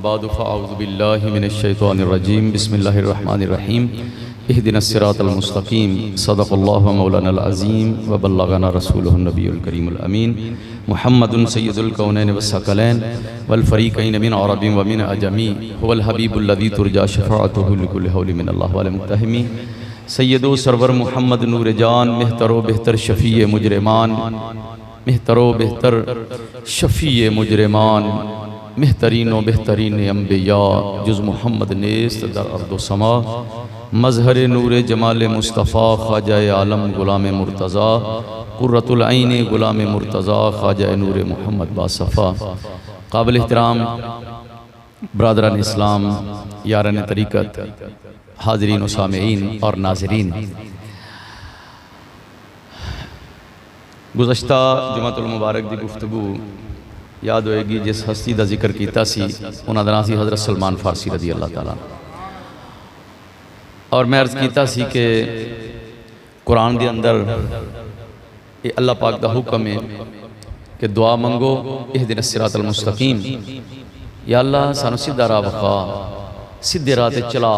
बाद फ़अऊज़ु बिल्लाहि मिनश्शैतानिर्रजीम बिस्मिल्लाहिर्रहमानिर्रहीम इहदिनस सिरातल मुस्तक़ीम सदक़ल्लाहु मौलानल अज़ीम व बल्लगना रसूलुहुन नबियुल करीमुल अमीन मुहम्मदुन सय्यिदुल कौनैन वस्सक़लैन वल फ़रीक़ैन मिन अरबिन व मिन अजमी हुवल हबीबुल्लज़ी तुरजा शफ़ाअतुहु लिकुल्लि हौलि मिनल्लाहि वल मुक़्तहिमी सय्यदो सरवर मुहम्मद नूर जान मेहतरो बेहतर शफ़ी मुजरिमान मेहतरो बेहतर शफ़ी मुजरिमान मेहतरीनो बेहतरीन अम्बिया जुज़ मोहम्मद नेस्त दर अर्दो समा मज़हर नूर जमाल मुस्तफ़ा ख्वाजा आलम गुलाम मुर्तज़ा कुर्रतुल ऐन गुलाम मुर्तज़ा ख्वाजा नूर मोहम्मद बासफ़ा काबिल एहतराम ब्रादरान इस्लाम यारान तरीक़त हाज़रीन व सामेईन और नाज़रीन, गुज़श्ता जुमातुल मुबारक दी गुफ्तगू याद होएगी जिस हस्ती का जिक्र किया सी उन्हां दा नाम सी हज़रत सलमान फारसी रज़ी अल्लाह ताला। और मैं अर्ज़ किया सी कि कुरान के अंदर ये अल्लाह पाक का हुक्म है कि दुआ मंगो इहदिनस सिरातल मुस्तक़ीम, या अल्लाह सानू सीधा राह विखा, सीधे राह ते चला।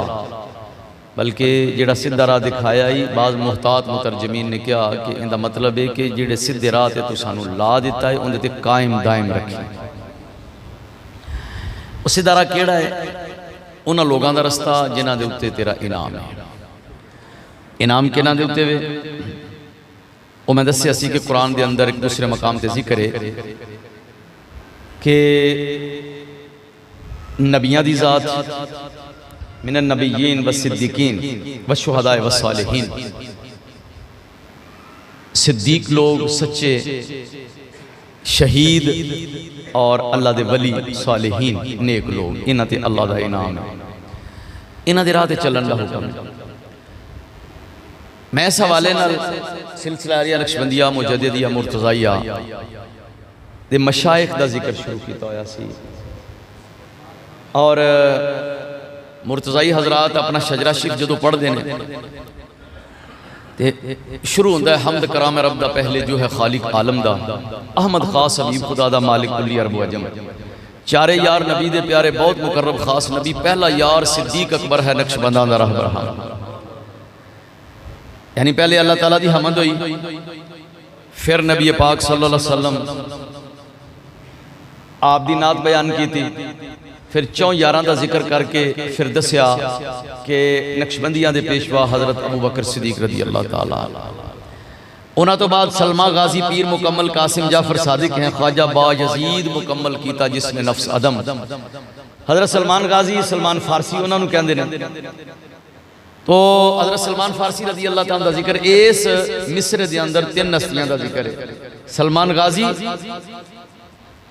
बल्कि जिहड़ा सीधा राह दिखाया ही बाज़ मुहतात मुतरजमीन ने कहा कि इनका मतलब है कि जिहड़े सीधे राह ते तू सानू ला दिता है उन्हें ते कायम दायम रखी। वो सीधा राह केड़ा है? उन्होंने लोगों का रस्ता जिन्हों के उत्ते तेरा इनाम है। इनाम किन्हां दे उत्ते वे वो मैं दस्सिया सी कि कुरान के अंदर एक दूसरे मकाम ते जिक्र है कि नबियां दी ज़ात मिनन नबिय्यीन व सिद्दीकीन व शुहदाए व सालिहीन, सिद्दीक लोग सच्चे, शहीद और अल्लाह दे वली सालिहीन नेक लोग, इन्हां ते अल्लाह दा इनाम है, इन्हां दे राह ते चलन दा हुक्म है। मैं इस हवाले नाल सिलसिला नक्शबंदिया मुजद्दिदिया मुर्तज़ाइया दे मशाइख दा जिक्र शुरू किया होया सी। और मुर्तज़ाई हजरात अपना शजरा शिफ जो पढ़ते हैं तो शुरू होता है हमद कराम रब दा, पहले जो है खालिक आलम दा, अहमद खास हबीब खुदा दा, मालिक कुल्ली अरब अजम, चारे यार नबी दे प्यारे बहुत मुकर्रब खास नबी, पहला यार सिद्दीक अकबर है नक्शबंदा दा रहबर। यानी पहले अल्लाह ताला दी हमद हुई, फिर नबी पाक सल्लल्लाहु अलैहि वसल्लम आप दी नात बयान की थी, फिर 4 यारां का जिक्र करके फिर दसिया कि नक्शबंदियां दे पेशवा हज़रत अबू बकर सिद्दीक रज़ी अल्लाह ताला, उन्हां तो बाद सलमा गाजी पीर मुकम्मल कासिम जाफर सादिक हैं, ख्वाजा बा यजीद मुकम्मल कीता जिसने नफ्स अदम, हज़रत सलमान गाजी सलमान फारसी उन्होंने कहते हैं। तो हज़रत सलमान फारसी रज़ी अल्लाह ताला का जिक्र इस मिसरे के अंदर 3 हस्तियां का जिक्र है, सलमान गाजी,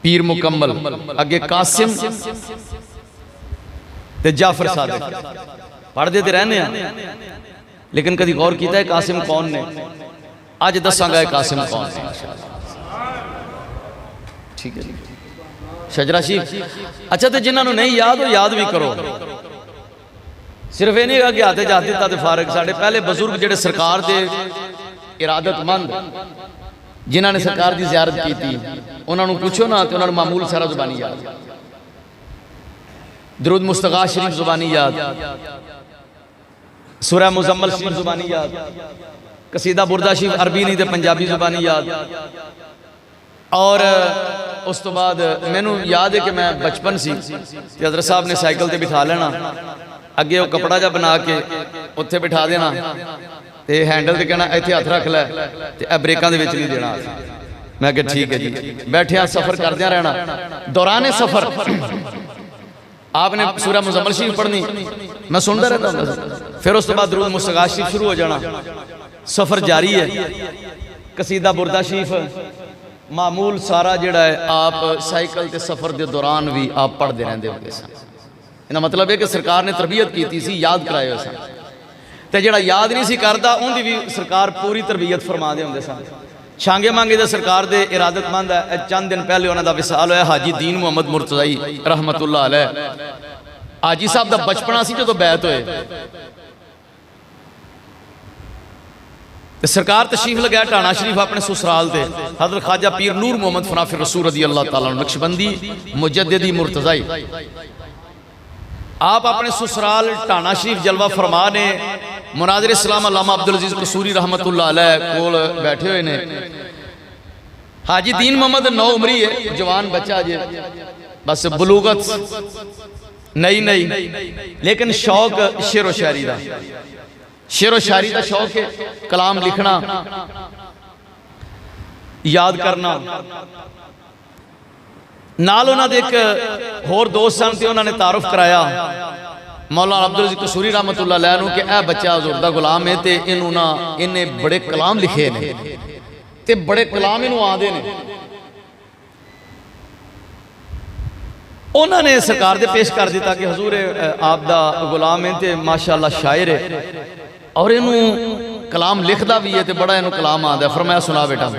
पीर मुकम्मल, अगे कासिम ते जाफर सादिक। पढ़ते तो रहने हैं लेकिन कभी गौर किया है कासिम कौन ने? अज दसांगा कासिम कौन ने। ठीक है, शजरा शीफ। अच्छा, तो जिन्होंने नहीं याद हो याद भी करो, सिर्फ ये नहीं कि हाथे जा दिता तो फारग। साढ़े पहले बजुर्ग जेडे सरकार के इरादतमंद जिन्होंने सरकार की ज़ियारत की थी, उन्होंने पूछो ना तो उन्होंने मामूल सारा जुबानी याद, दरूद मुस्तग़ा शरीफ जुबानी याद, सूरह मुज़म्मल शरीफ जुबानी याद, कसीदा बुरदा शरीफ अरबी नहीं तो पंजाबी जुबानी याद। और उस तो बाद मैनू याद है कि मैं बचपन सी हज़रत साहब ने साइकिल से बिठा लेना, अगे वो कपड़ा जा बना के उत्थे बिठा देना, तो हैंडल से कहना इत्थे हथ रख लै, तो ब्रेकों के नहीं देना। मैं कहा ठीक है जी। बैठे सफ़र करदे रहना, दौरान सफ़र आपने सूरह मुज़म्मल शरीफ पढ़नी, मैं सुनता रहता हूँ। फिर उस बाद दरूद मुस्तग़ा शरीफ शुरू हो जाना, सफ़र जारी है। कसीदा बुरदा शरीफ मामूल सारा जिहड़ा है आप साइकिल के सफ़र के दौरान भी आप पढ़ते रहते होंगे सन। इहदा मतलब है कि सरकार ने तरबियत की सी, याद कराए हुए सन, तो जिहड़ा याद नहीं सी करता उनकी भी सरकार पूरी तरबियत फरमा दे होंगे सन। छांगे मांगे दे सरकार दे इरादतमंद है, चंद दिन पहले उन्होंने विसाल होया हाजी दीन मुहम्मद मुर्तज़ाई रहमतुल्लाह अलैह। हाजी साहब का बचपना सी जो बैत होए, सरकार तशरीफ लगाया टाणा शरीफ अपने ससुराल से। हज़रत ख्वाजा पीर नूर मोहम्मद फनाफिर रसूल रज़ी अल्लाह ताला नक्शबंदी मुजद्दिदी मुर्तज़ाई आप अपने ससुराल ढाणा शरीफ जलवा फरमा ने मुनाज़िर इस्लाम अल्लामा अब्दुल अजीज कसूरी रहमतुल्लाह अलैह कोल बैठे हुए ने। हाजी दीन मोहम्मद 9 उमरी है, जवान बच्चा जे, बस बलूगत नहीं लेकिन शौक शेरो शायरी का, शेरो शायरी का शौक है, कलाम लिखना, याद करना। नाल उन्हां दे एक होर दोस्त सन ते उन्होंने तारुफ कराया मौलाना अब्दुल अजीज कसूरी रहमतुल्लाह अलैह नूं कि यह बच्चा हज़ूर दा गुलाम है ते इन्हूं ना इन्हें बड़े कलाम लिखे ने ते बड़े कलाम इन्हूं आंदे ने। उन्होंने सरकार दे पेश कर दिता कि हजूर आप दा गुलाम है ते माशाअल्लाह शायर है और इन्हूं कलाम लिखदा भी है ते बड़ा इन्हूं कलाम आंदा है। फरमाया सुना बेटा।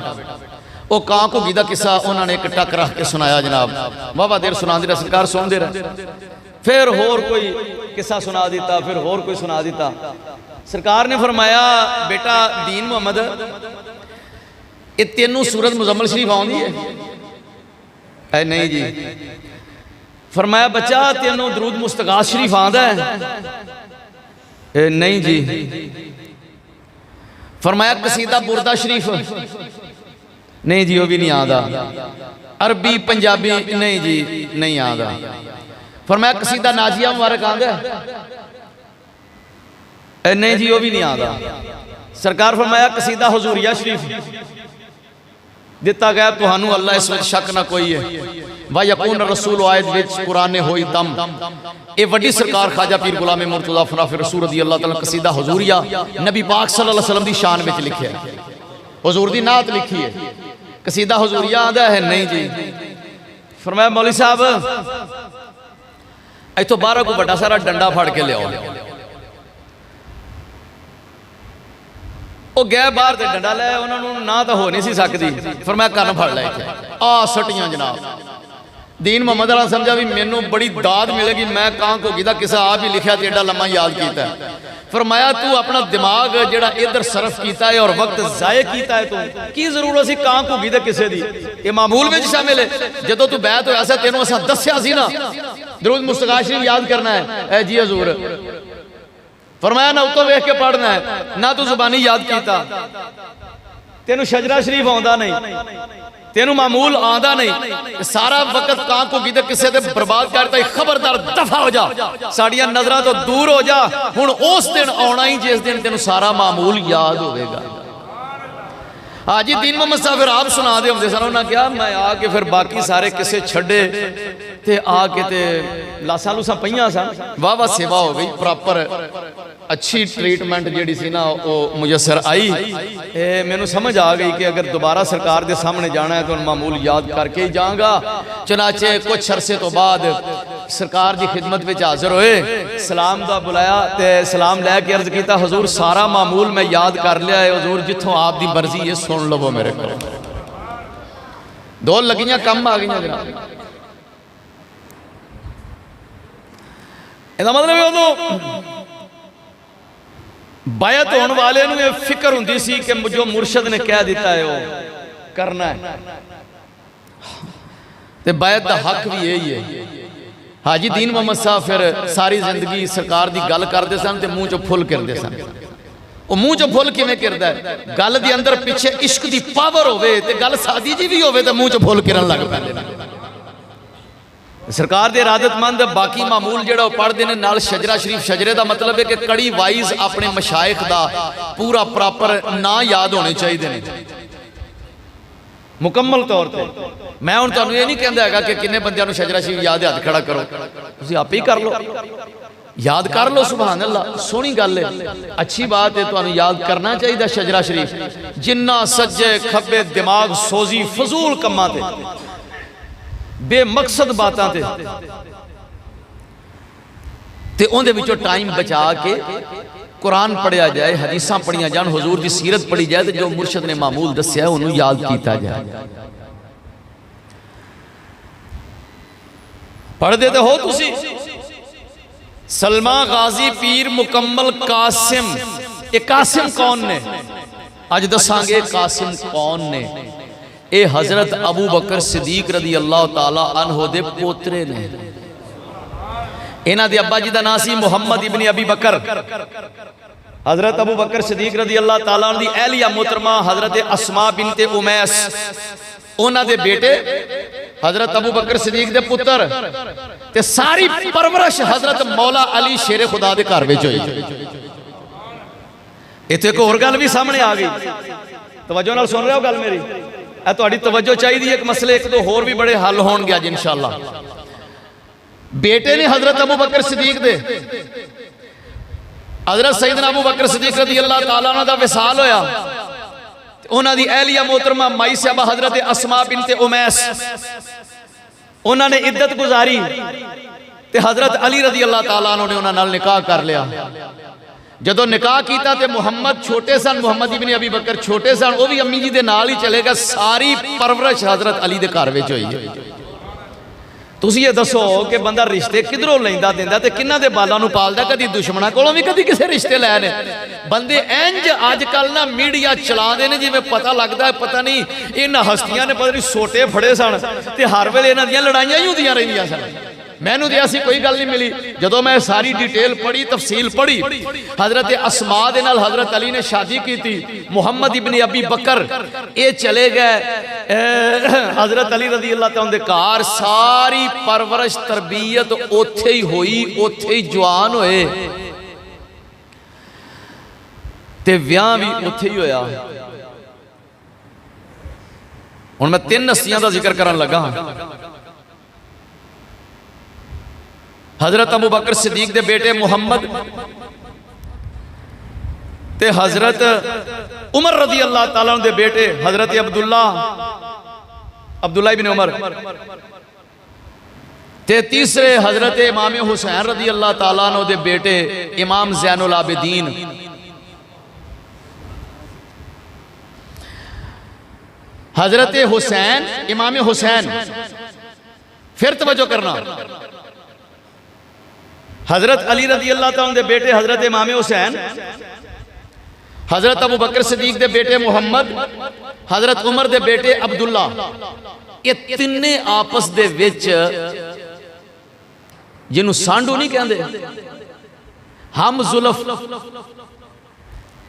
वो कां घुगी का किस्सा उन्होंने एक टक रख के सुनाया जनाब, वाहवा देर सुनाते रहे, सरकार सुनते रहे। फिर होर कोई किस्सा सुना दिता, फिर होर कोई सुना दिता। सरकार ने फरमाया बेटा दीन मोहम्मद ये तेनू सूरत मुजम्मल शरीफ आउंदी है? नहीं जी। फरमाया बच्चा तेनू दरूद मुस्तगास शरीफ आंदा है? नहीं जी। फरमाया कसीदा बुरदा शरीफ? नहीं जी, वो भी नहीं आता। अरबी पंजाबी? नहीं जी, नहीं आता। फरमाया कसीदा नाजिया मुबारक आंदा है? नहीं जी, वो भी नहीं आता। सरकार फरमाया कसीदा हुजूरिया शरीफ दिता गया तुहानू अल्लाह इस विच शक ना कोई है। वा यकून रसूल आयत विच कुरान होई दम, ये वड्डी सरकार ख्वाजा पीर गुलाम मुर्तज़ा फनाफिर रसूल रज़ी अल्लाह तआला कसीदा हुजूरिया नबी पाक सल्लल्लाहु अलैहि वसल्लम दी शान विच लिखिया है, हुजूर दी नात लिखी है। कसीदा हुजूरिया आंदा है? नहीं जी। फरमाया मौलवी साहब इथों बाहर को बड़ा सारा डंडा फड़ के लियाओ। वो गए बाहर ते डंडा ले, उन्होंने ना तो हो नहीं सी सकती। फरमाया कन्न फड़ लै आ सटियां जनाब। दीन मोहम्मद अला समझा भी मैनू बड़ी दाद मिलेगी, मैं कां घोगी का किस्सा आप ही लिखा एडा लम्मा याद किया। फरमाया तू अपना दिमाग जड़ा इधर सरफ किया है और वक्त जाए किया है, तू की जरूरत सी कां घोगी दे किसे दी? ये मामूल में शामिल है। जदों तू बैत होया सा तेनों असां दस्या सी ना दरूद मुस्तगा शरीफ याद करना है। जी हजूर। फरमाया ना उतो वेख के पढ़ना है, ना तू जुबानी याद किया, तेनू शजरा शरीफ आंदा नहीं, तेनू मामूल आंदा नहीं, सारा वक्त कां घुगी ते किसे ते बर्बाद करता। खबरदार दफा हो जा, साड़ियां नजरां तो दूर हो जा। हुण उस दिन आना ही जिस दिन तेनू सारा मामूल याद होगा। हाजी दीन मोहम्मद साहब फिर आप सुना दे होंदे सन, उन्होंने कहा मैं आके फिर बाकी सारे किसे छड़े ते आके ते लासा लूसा पईयां सन, वाह वाह सेवा हो गई, प्रॉपर अच्छी ट्रीटमेंट जी सी ना वो मुयसर आई। मैनू समझ आ गई कि अगर दोबारा सरकार के सामने जाना है तो मामूल याद करके ही जाऊंगा। चनाचे कुछ अरसे तो बाद सरकार की खिदमत में हाजिर होए, सलाम का बुलाया तो सलाम लैके अर्ज किया हजूर सारा मामूल मैं याद कर लिया है, हजूर जिथों आप की मर्जी है सुन लवो मेरे को। दो लगियां कम आ गई जनाब। इसका मतलब उदों बायत होने वाले ये फिक्र होंदी सी कि जो मुर्शद ने कह दिता है वो करना है, ते बायत का हक भी यही है। हाजी दीन मोहम्मद साहब फिर सारी जिंदगी सरकार की गल करते सन ते मुंह चो फुल करते सन। वो मुंह चो फुल किवें करदा है? गल दे अंदर पिछे इश्क की पावर होवे ते गल सादी जी भी होवे ते मुंह चो फुल करन लग पैंदे। सरकार के इरादतमंद बाकी मामूल जो पढ़ते हैं नाल शजरा शरीफ, शजरे का मतलब है कि कड़ी वाइज अपने मशाइख का पूरा प्रॉपर ना याद होने चाहिए मुकम्मल तौर पर। मैं हुण तुहानूं ये नहीं कहता है कि किन्ने बंदियां नूं शजरा शरीफ याद है, हाथ खड़ा करो, तुसीं आप ही कर लो, याद कर लो। सुभान अल्लाह, सोहनी गल है, अच्छी बात है, तुहानूं याद करना चाहिए शजरा शरीफ। जिन्ना सज्जे खब्बे दिमाग सोजी फजूल कम्मां ते बेमकसद बातां ते उहदे विचों टाइम बचा के कुरान पढ़िया जाए, हदीसां पढ़िया जान, हुजूर की सीरत पढ़ी जाए, तो जो मुर्शद ने मामूल दस्या उन्होंने याद किया जाए। पढ़ते तो हो तुसी सलमा गाजी पीर मुकम्मल कासिम। ये कासिम कौन ने? अज दसांगे कासिम कौन ने। ये हजरत अबू बकर सिद्दीक रदी अल्लाह ताला अन्हो दे पोतरे ने। इन्हां दे अब्बा जी दा नाम सी मुहम्मद इब्न अबी बकर। हजरत अबू बकर सिद्दीक रज़ी अल्लाह ताला अन्हु दी अहलिया मोहतरमा हजरत अस्मा बिनते उमैस, उन्हां दे बेटे हजरत अबू बकर सिद्दीक दे पुत्र ते सारी परवरिश हजरत मौला अली शेरे खुदा दे घर विच होई। इत्थे एक होर गल भी सामने आ गई, तवज्जो नाल सुन रहे हो गल मेरी? ए तुहाडी तवज्जो चाहिदी। एक मसले एक दो होर भी बड़े हल होणगे अज इंशाअल्लाह। बेटे ने हजरत अबू बकर सिद्दीक दे हजरत सैयदना अबू बकर सिद्दीक रज़ी अल्लाह ताला अन्हु दा विसाल होया। उन्हां दी अहलिया मोहतरमा माई साहबा हजरत अस्मा बिनते उमैस, उन्हां ने इद्दत गुजारी ते हजरत अली रज़ी अल्लाह ताला अन्हु ने उन्हां नाल निकाह कर लिया। जदों निकाह किया तो मुहम्मद छोटे सन, मुहम्मद इब्न अबी बकर छोटे सन, वह भी अम्मी जी के नाल ही चले गए। सारी परवरिश हजरत अली के घर विच होई है। तुसीं ये दसो कि बंदा रिश्ते किधरों लैंदा देंदा ते किन्हां दे बालां नूं पालदा, कदी दुश्मनां कोलों भी कदी किसे रिश्ते लै ने। बंदे इंज अजकल ना मीडिया चलाते ने जिवें पता लगदा है पता नहीं इन्हां हस्तियां ने पता नहीं सोटे फड़े सन ते हर वेले इन्हां दियां लड़ाइयां ही हुंदियां रहिंदियां सन। मैनू तो ऐसी कोई गल नहीं मिली। जदों मैं सारी डिटेल पढ़ी, तफसील पढ़ी, हजरत अस्मा दे नाल हजरत अली ने शादी की थी। मुहम्मद इब्न अबी बकर ये चले गए हजरत अली रज़ी अल्लाह तआला दे घर। सारी परवरिश तरबियत ओथे ही हुई, ओथे ही जवान होए ते विआह भी ओथे ही होया। हुण मैं 3 हस्तियां दा जिक्र करन लगा। हजरत अबू बकर सिद्दीक दे बेटे मुहम्मद ते हजरत उमर रज़ी अल्लाह ताला दे बेटे हजरत अब्दुल्ला इब्न उमर ते तीसरे हजरत इमाम हुसैन रज़ी अल्लाह ताला दे बेटे इमाम ज़ैनुल आबिदीन। हजरत हुसैन, इमाम हुसैन, फिर तवज्जो करना, हजरत अली रज़ी अल्लाह तआला दे बेटे हजरत इमाम हुसैन, हजरत अबू बकर सिद्दीक दे बेटे मुहम्मद, हजरत उमर दे बेटे अब्दुल्ला, ये तिन्ने आपस दे विच जिन्हों सांडू नहीं कहते, हम जुल्फ,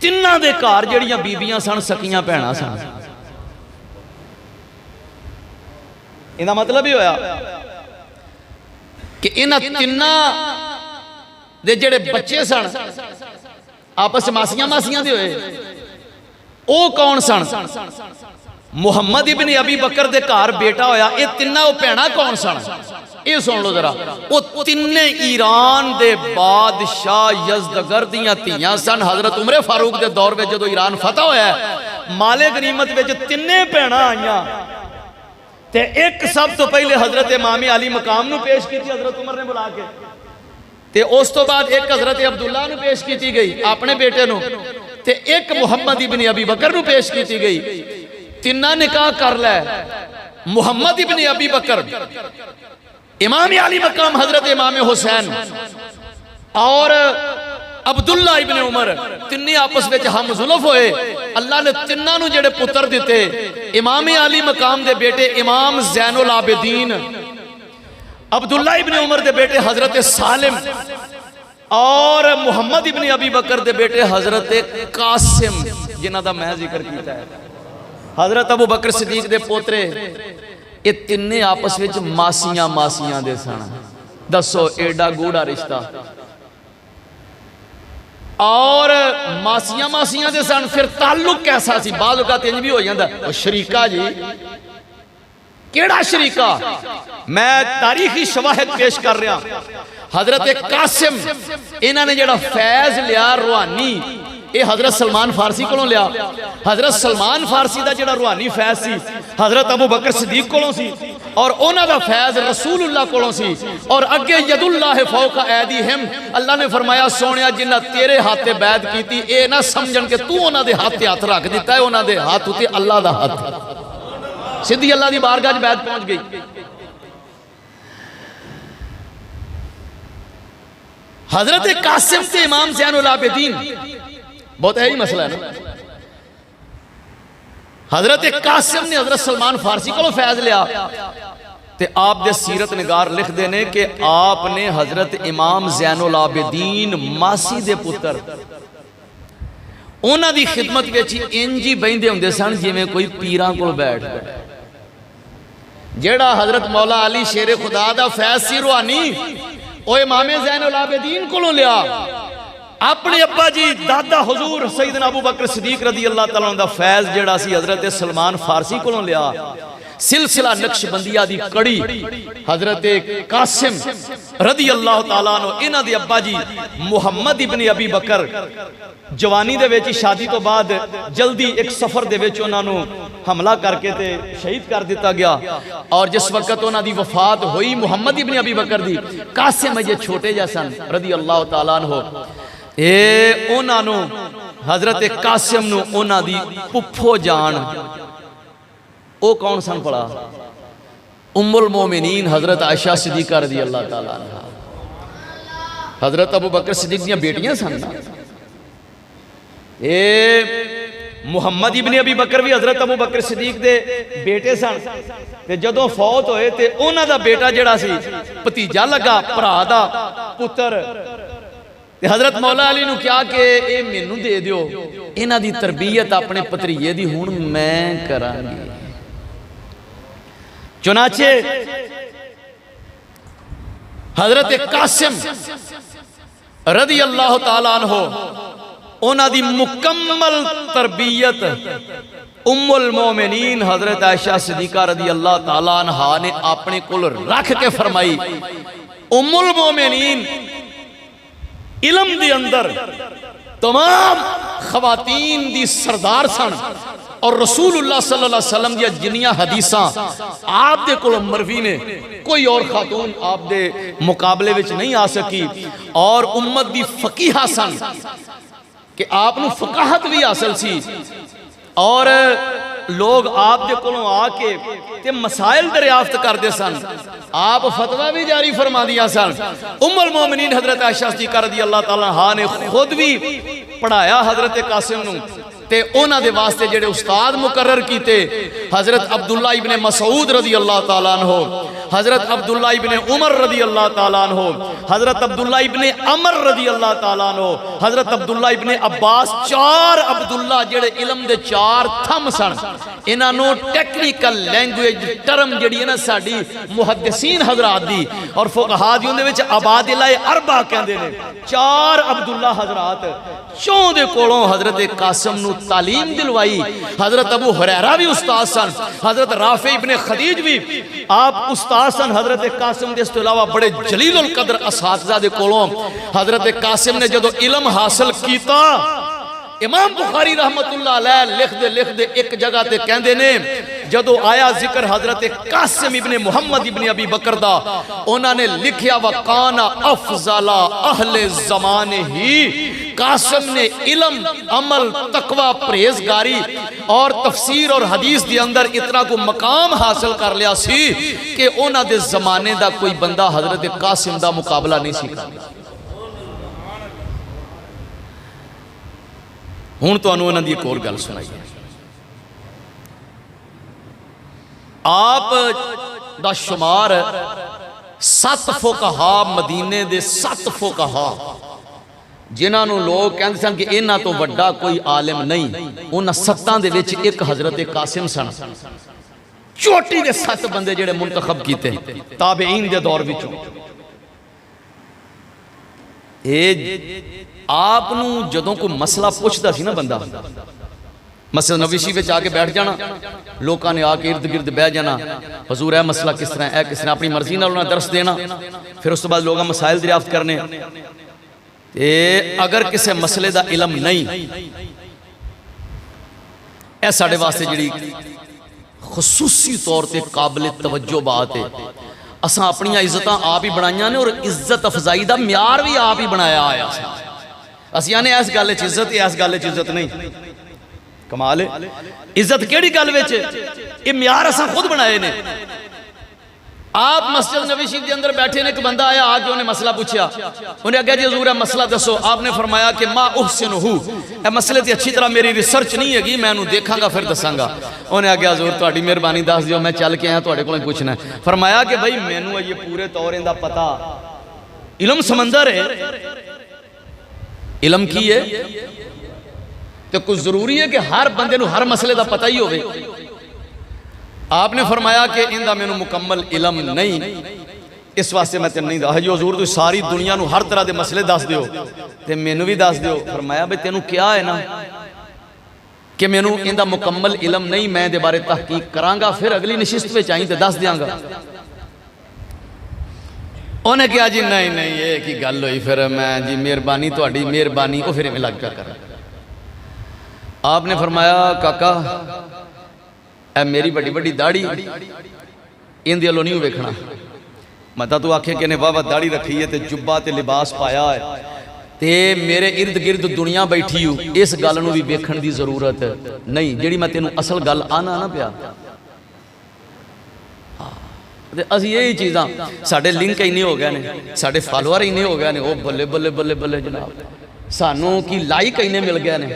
तिन्ना दे घर जड़ियां बीबियां सन सकियां भैणां सन। इहदा मतलब ही होया कि इन्हां तिन्ना दे जेड़े बच्चे सन आपस मासियां मासियां दे होए। ओ कौन सन? मुहम्मद इब्न अबी बकर दे घर बेटा होया। ये तिन्ना ओ भैणां कौन सन? ये सुन लो जरा। वो तिन्ने ईरान दे बादशाह यज़दगर दियां धीआं सन। हजरत उमर फारूक दे दौर में जदों ईरान फतह होया, माले गनीमत विच तिन्ने भैणां आईयां ते एक सब तो पहले हजरत इमाम अली मकाम नूं पेश की हजरत उमर ने बुला के, ते उस तो बाद एक हजरत अब्दुल्ला नूं पेश की गई अपने बेटे नूं, ते एक मुहम्मद इब्न अबी बकर नूं पेश की गई। तिन्ना निकाह कर लै। मुहम्मद इब्न अबी बकर, इमाम अली मकाम हजरत इमाम हुसैन और अब्दुल्ला इब्न उमर, तिन्ने आपस में हम जुल्फ होए। अल्लाह ने तिन्ना नूं जेड़े पुत्र दिते, इमाम अली मकाम दे बेटे इमाम ज़ैनुल आबिदीन, अब्दुल्ला इब्न उमर दे बेटे हजरत सालिम और मुहम्मद इब्न अबी बकर दे बेटे हजरत कासिम, जिन्हां दा मैं जिक्र किया है। हजरत अबू बकर सिद्दीक दे पोतरे, ये तिन्ने आपस में मासियां मासियां दे सन। दसो एडा गूढ़ा रिश्ता। और मासियां मासियां दे सन, फिर ताल्लुक कैसा सी? बाद का इंज भी हो जाता। शरीका जी, केड़ा शरीका? मैं तारीखी शवाहिद पेश कर रहा। हजरत कासिम, इन्होंने जेड़ा फैज लिया रूहानी, ये हजरत सलमान फारसी को लिया। हजरत सलमान फारसी का जेड़ा रूहानी फैज सी हजरत अबू बकर सिद्दीक को सी, और उन्हां दा फैज रसूलुल्लाह को सी। और अगे यदुल्लाह फौका ऐदीहिम, अल्लाह ने फरमाया सोनिया जिन्हां तेरे हाथे बैत की, ये ना समझन कि तू उन्हां दे हाथे हाथ रख दिता है, उन्हां दे हाथ उत्ते अल्लाह दा हाथ। सीधी अल्लाह दी बारगाह च बैत पहुंच गई। हजरत कासिम से इमाम ज़ैनुल आबिदीन, बहुत है ही मसला है ना। हजरत कासिम ने हजरत सलमान फारसी को फैज लिया, ते आप दे सीरत निगार लिखते हैं कि आपने हजरत इमाम ज़ैनुल आबिदीन मासी दे पुत्र उन्हां दी खिदमत विच इंज ही बहिंदे हुंदे सन जिवें कोई पीरां कोल बैठ गए। जेड़ा हजरत मौला अली शेरे खुदा दा फैज़ सी रूहानी ओ इमाम ज़ैनुल आबिदीन कोलों लिया। अपने अब्बा जी दादा हुजूर सैयदना अबू बकर सिद्दीक रज़ी अल्लाह तआला दा फैज़ जेड़ा सी हजरत सलमान फारसी कोलों लिया। सिलसिला नक्शबंदिया दी कड़ी हजरत कासिम रज़ी अल्लाह तआला अन्हु इन्हां दे अब्बा जी मुहम्मद इब्न अबी बकर जवानी दे विच शादी तो बाद जल्दी एक सफर दे विच उन्हां नूं हमला करके ते शहीद कर दिता गया। और जिस वक्त उन्हां दी वफात हुई मुहम्मद इब्न अबी बकर दी, कासिम अजे छोटे जिहा सन रज़ी अल्लाह तआला अन्हु ए उन्हां नूं हजरत कासिम नूं उन्हां दी पुप्पो जान ओ कौन सन पड़ा उम्मुल मोमिनीन हजरत आयशा सिद्दीका रज़ी अल्लाह तआला अन्हा हजरत अबू बकर सिद्दीक दी बेटियां सन ना। ए मुहम्मद इब्न अबी बकर भी हजरत अबू बकर सिद्दीक दे बेटे सन ते जदों फौत होए ते उन्हां दा बेटा जेड़ा सी भतीजा लगा भरा दा पुत्र ते हजरत मौला अली नूं क्या कि ए मैनू दे दिओ, इन्हां दी तरबियत अपने भतरीए दी हुण मैं करांगी। चुनाचे हजरत कासिम रज़ी अल्लाह तआला अन्हु उन्हां दी मुकम्मल तरबियत उम्मुल मोमिनीन हजरत आयशा सिद्दीका रज़ी अल्लाह तआला अन्हा ने अपने कोल रख के फरमाई। उम्मुल मोमिनीन इलम दे अंदर तमाम खवातीन दी सरदार सन और रसूलुल्लाह सल्लल्लाहु अलैहि वसल्लम दी जिन्नियां हदीसां आप दे कोल मरवी ने कोई और खातून आप दे मुकाबले विच नहीं आ सकी। और उम्मत दी फकीहा सन कि आप नूं फकाहत भी हासिल सी और लोग आप दे कोलों आके ते मसाइल दरियाफ्त करते सन, आप फतवा भी जारी फरमा दिया सन। उम्मुल मोमिनीन हजरत आयशा सिद्दीका रज़ी अल्लाह तआला अन्हा ने खुद भी पढ़ाया हजरत कासिम नूं ते उन्हां दे वास्ते जेड़े उस्ताद मुकर्रर कीते हजरत अब्दुल्ला इब्ने मसूद रज़ी अल्लाह तआला अन्हु, हजरत अब्दुल्ला इब्ने उमर रज़ी अल्लाह तआला अन्हु, हजरत अब्दुल्ला इब्ने अमर रज़ी अल्लाह तआला अन्हु, हजरत अब्दुल्ला इब्ने अब्बास, चार अब्दुल्ला जेड़े इलम दे चार थम सन। इन्हां नूं टेक्निकल लैंग्वेज टर्म जेड़ी है ना साडी मुहद्दिसीन हजरात दी और फुकहा दी उहदे विच अबादिला अरबा कहंदे ने। चार अब्दुल्ला हजरात चौं दे कोलों हजरत कासिम नूं तालीम दिलवाई। हजरत अबू हुरैरा भी उस्ताद सन, हजरत राफे इब्ने खदीज भी आप उस्ताद सन हजरत कासिम दे। इस तो इलावा बड़े जलीलुल कदर असातिज़ा दे कोलों हजरत कासिम ने जदों इलम हासिल कीता, इमाम बुखारी रहमतुल्लाह अलैह लिख दे एक जगह ते कहंदे ने जदों आया जिक्र हजरत कासिम इब्ने मुहम्मद इब्ने अबी बकर दा, उन्होंने लिखिया वकाना अफजला अहले ज़माने ही। कासिम ने इलम अमल तकवा परहेजगारी और तफसीर और हदीस के अंदर इतना को मकाम हासिल कर लिया सी कि उन्हां दे जमाने दा कोई बंदा हजरत कासिम दा मुकाबला नहीं सी करदा। हुण तुहानूं उन्हां दी एक होर गल सुणाई। आप दा शुमार 7 फुकहा मदीने दे 7 फुकहा जिन्होंने लोग कहते सन कि इन्हां तो वड्डा कोई आलिम नहीं, उन्हां 7 दे विच एक हजरत कासिम सन। चोटी के 7 बंदे जेड़े मुंतखब कीते ताबेईन दे दौर विचों। आप जदों कोई मसला पूछता सी ना बंदा, मसला नबीशी में आके बैठ जाना, लोगों ने आके इर्द गिर्द बह जाना, हजूर है मसला किस तरह है, किस तरह अपनी मर्जी नाल उन्हें दर्श देना, फिर उस तो बाद लोग मसाइल दरियाफ्त करने। अगर किसी मसले का इलम नहीं, यह साढ़े वास्ते जी खसूसी तौर पर काबिल तवज्जो बात है। असा अपन इज्जत आप ही बनाई ने और इज्जत अफजाई का म्यार भी आप ही बनाया आया। असी आने इस गल इज्जत, इस गल इज्जत नहीं। कमाल है, इज्जत केड़ी गल विच, ये म्यार असा खुद बनाए ने। आप मस्जिद नबी शरीफ के अंदर बैठे ने, एक बंदा आया, आके उन्हें मसला पूछा। उन्हें आख्या जी हजूर मसला दसो। आपने फरमाया कि मां उहसिनुहु, ए मसले ते अच्छी तरह मेरी रिसर्च नहीं हैगी, मैं इहनूं देखांगा फिर दसांगा। उन्हें आख्या हजूर तुहाडी मेहरबानी दस दिओ, मैं चल के आया तुहाडे कोलों पुछना। फरमाया कि भाई मैनूं ये पूरे तौर इहदा पता, इलम समंदर है, इलम की है तो कुछ जरूरी है कि हर बंदे नूं हर मसले का पता ही होवे। आपने फरमाया कि इनका मैनू मुकम्मल इलम नहीं, इस वास्ते मैं तेन नहीं दस। हजूर हजूर तुम सारी दुनिया नूं हर तरह के मसले दस दिओ ते मैनू भी दस दिओ। फरमाया भाई तेनू क्या है ना कि मैनू इनका मुकम्मल इलम नहीं, मैं इहदे बारे तहकीक करांगा, फिर अगली नशिस्त में आई तो दस दियांगा। उन्हें कहा जी नहीं नहीं ये की गल हुई, फिर मैं जी मेहरबानी तुहाडी मेहरबानी। वो फिर इवें लग पिया कर। आपने फरमाया काका ए मेरी बड़ी बड़ी दाढ़ी, इन दिलों नहीं वेखना। मता तू आखे कि ने वाह वाह दाढ़ी रखी है तो जुब्बा ते लिबास पाया है ते मेरे इर्द गिर्द दुनिया बैठी हो, इस गल नूं भी वेखण दी जरूरत नहीं, जिहड़ी मैं तेनू असल गल आना ना पिया। असीं यही चीज़ां साडे लिंक इन्ने हो गए ने, साडे फॉलोअर इन्ने हो गए ने, वो बल्ले बल्ले बल्ले बल्ले जनाब, सानू की लाइक इन्ने मिल गए ने,